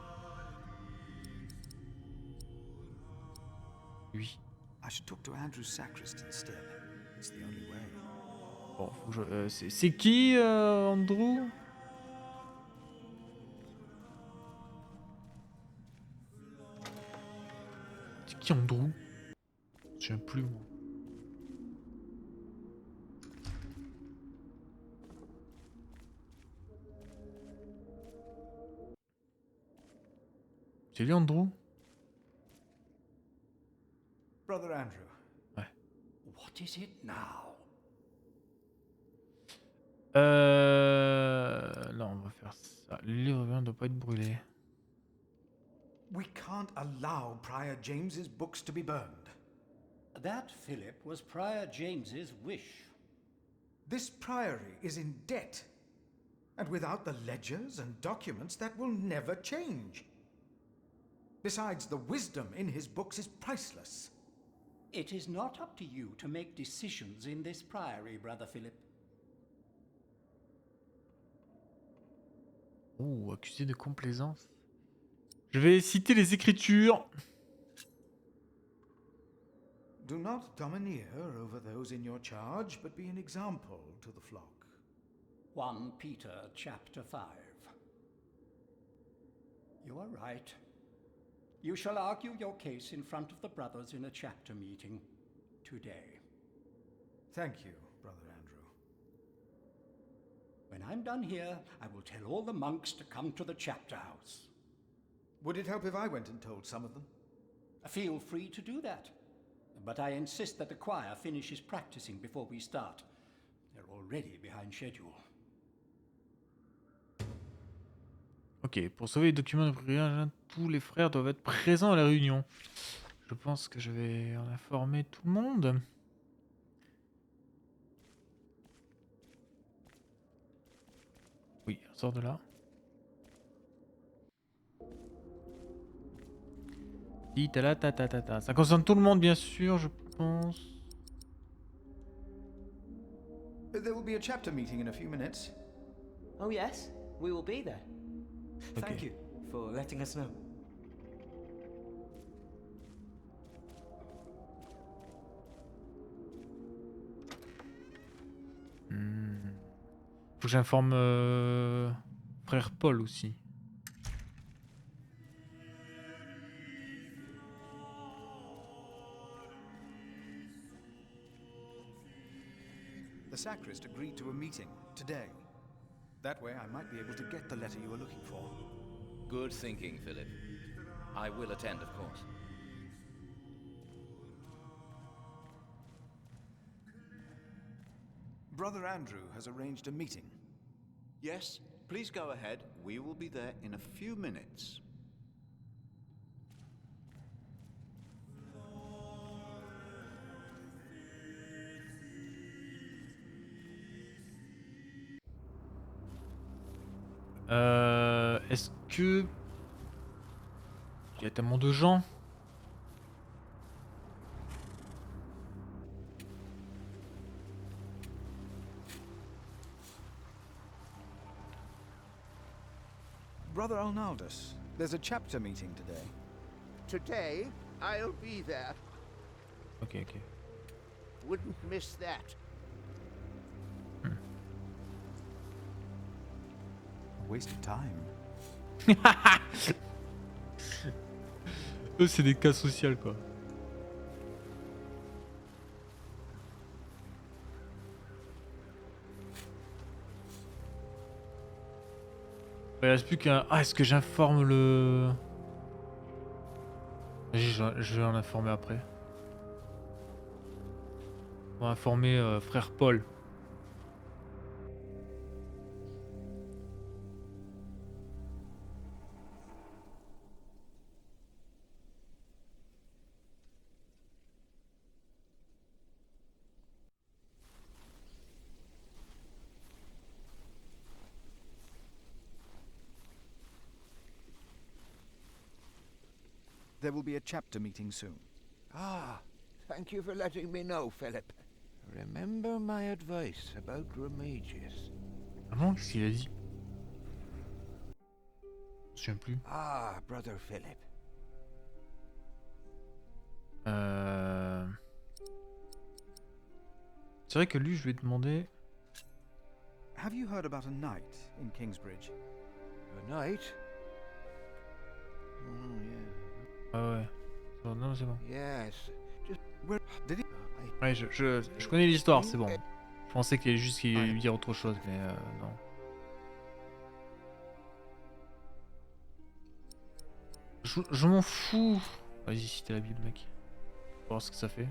Lui. I should talk to Andrew's sacrist instead. It's the only way. Bon, faut que je... c'est qui, Andrew? C'est qui, Andrew? Je me souviens plus, moi. C'est lui, Andrew? Brother Andrew. Ouais. What is it now? Non, on va faire ça. Le livre ne doit pas être brûlé. We can't allow Prior James's books to be burned. That, Philip, was Prior James's wish. This priory is in debt. And without the ledgers and documents, that will never change. Besides, the wisdom in his books is priceless. It is not up to you to make decisions in this priory, Brother Philip. Oh, accusé de complaisance. Je vais citer les Écritures. Do not domineer over those in your charge, but be an example to the flock. 1 Peter chapter 5. You are right. You shall argue your case in front of the brothers in a chapter meeting today. Thank you, Brother Andrew. When I'm done here, I will tell all the monks to come to the chapter house. Would it help if I went and told some of them? Feel free to do that. But I insist that the choir finishes practicing before we start. They're already behind schedule. Ok, pour sauver les documents de prière, tous les frères doivent être présents à la réunion. Je pense que je vais en informer tout le monde. Oui, on sort de là. Ça concerne tout le monde, bien sûr, je pense. There will be a chapter meeting in a few minutes. Oh, yes, we will be there. Ok. Thank you for letting us know. Faut que j'informe frère Paul aussi. The sacrist agreed to a meeting today. That way I might be able to get the letter you were looking for. Good thinking, Philip. I will attend, of course. Brother Andrew has arranged a meeting. Yes, please go ahead. We will be there in a few minutes. Est-ce que... Il y a tellement de gens. Brother Arnaldus, there's a chapter meeting today. Today, I'll be there. Ok. Wouldn't miss that. A waste of time. Eux, c'est des cas sociaux, quoi. Il reste plus qu'un... Ah, est-ce que j'informe le... Vas-y, je vais en informer après. On va informer frère Paul. There will be a chapter meeting soon. Ah, thank you for letting me know, Philip. Remember my advice about Remigius. Ah bon, qu'est-ce qu'il a dit? Je me souviens plus. Ah, brother Philip. C'est vrai que lui, je lui ai demandé... Have you heard about a knight in Kingsbridge? A knight? Oh, yeah. Ah ouais. Oh, non, c'est bon. Yes. Just where did he... Ouais, je connais l'histoire, c'est bon. Je pensais qu'il allait juste qu'il allait lui dire autre chose, mais non. Je m'en fous. Vas-y, cite la Bible, mec. On va voir ce que ça fait.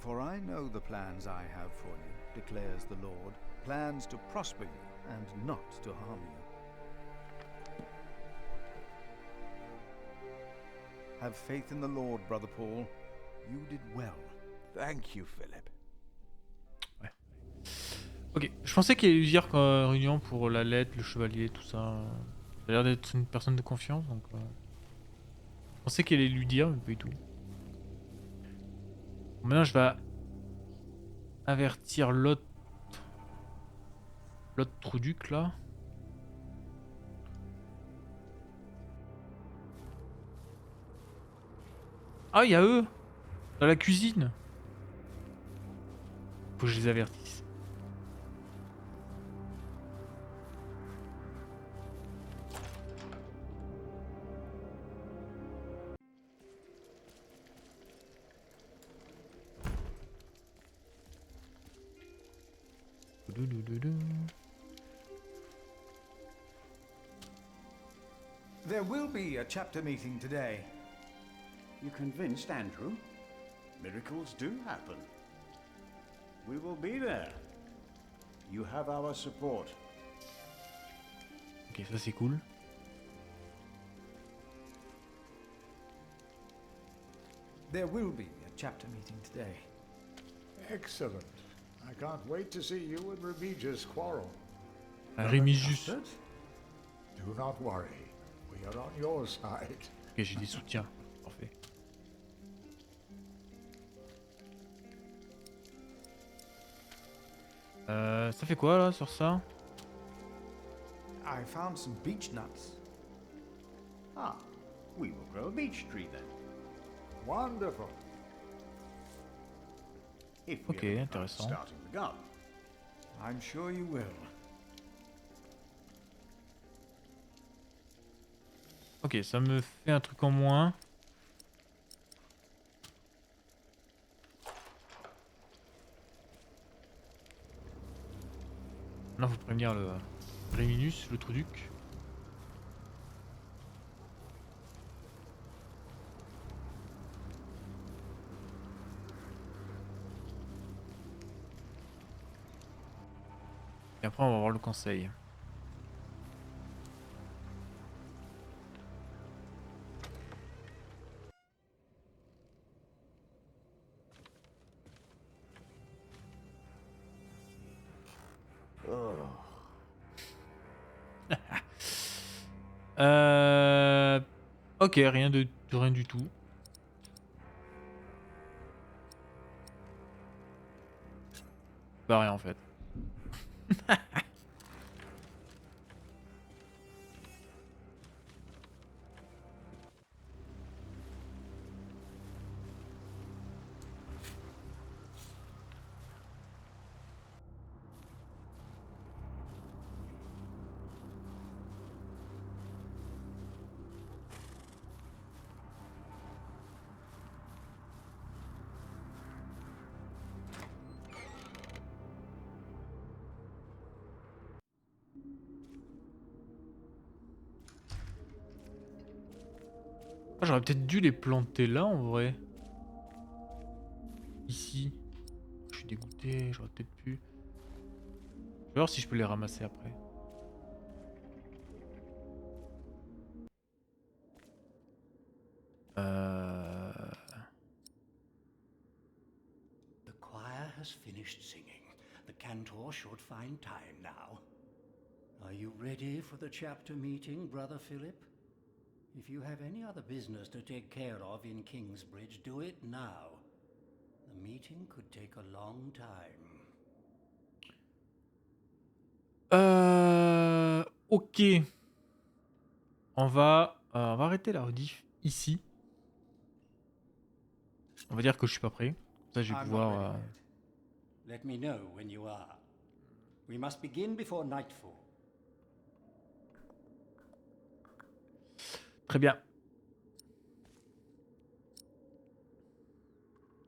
For I know the plans I have for you, declares the Lord, plans to prosper you and not to harm you. Have faith in the Lord, brother Paul. You did well. Thank you, Philip. Ouais. Ok, je pensais qu'il allait lui dire qu'en réunion pour la lettre, le chevalier, tout ça. Il a l'air d'être une personne de confiance, donc. Je pensais qu'il allait lui dire, mais pas du tout. Bon, maintenant, je vais avertir l'autre Trouduc là. Ah, il y a eux dans la cuisine. Faut que je les avertisse. There will be a chapter meeting today. You convinced Andrew? Miracles do happen. We will be there. You have our support. Ok, ça c'est cool. There will be a chapter meeting today. Excellent. I can't wait to see you and Remigius quarrel. Remigius. Do not worry. We are on your side. Ok, j'ai des soutiens. Parfait. Ça fait quoi là sur ça? I found some beech nuts. Ah, we will grow a beech tree then. Wonderful. If we Ok, ever get round to intéressant. starting the garden. I'm sure you will. Ok, ça me fait un truc en moins. Là, faut prévenir le Réminus, le Truduc. Et après, on va voir le conseil. Oh. Ok, rien du tout. Bah rien en fait. Ah, j'aurais peut-être dû les planter là en vrai. Ici. Je suis dégoûté, j'aurais peut-être pu. Je vais voir si je peux les ramasser après. The choir has finished singing. The cantor should find time now. Are you ready for the chapter meeting, Brother Philip? If you have any other business to take care of in Kingsbridge, do it now. The meeting could take a long time. Ok. On va arrêter la rediff ici. On va dire que je suis pas prêt. Comme ça, je vais I'm not pouvoir. ready yet. Let me know when you are. We must begin before nightfall. Très bien.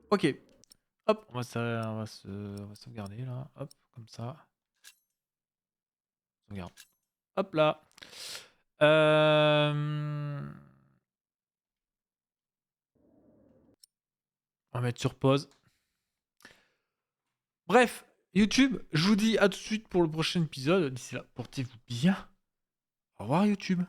Ok. Hop, on va sauvegarder là. Hop, comme ça. Sauvegarde. Hop là. On va mettre sur pause. Bref, YouTube, je vous dis à tout de suite pour le prochain épisode. D'ici là, portez-vous bien. Au revoir YouTube.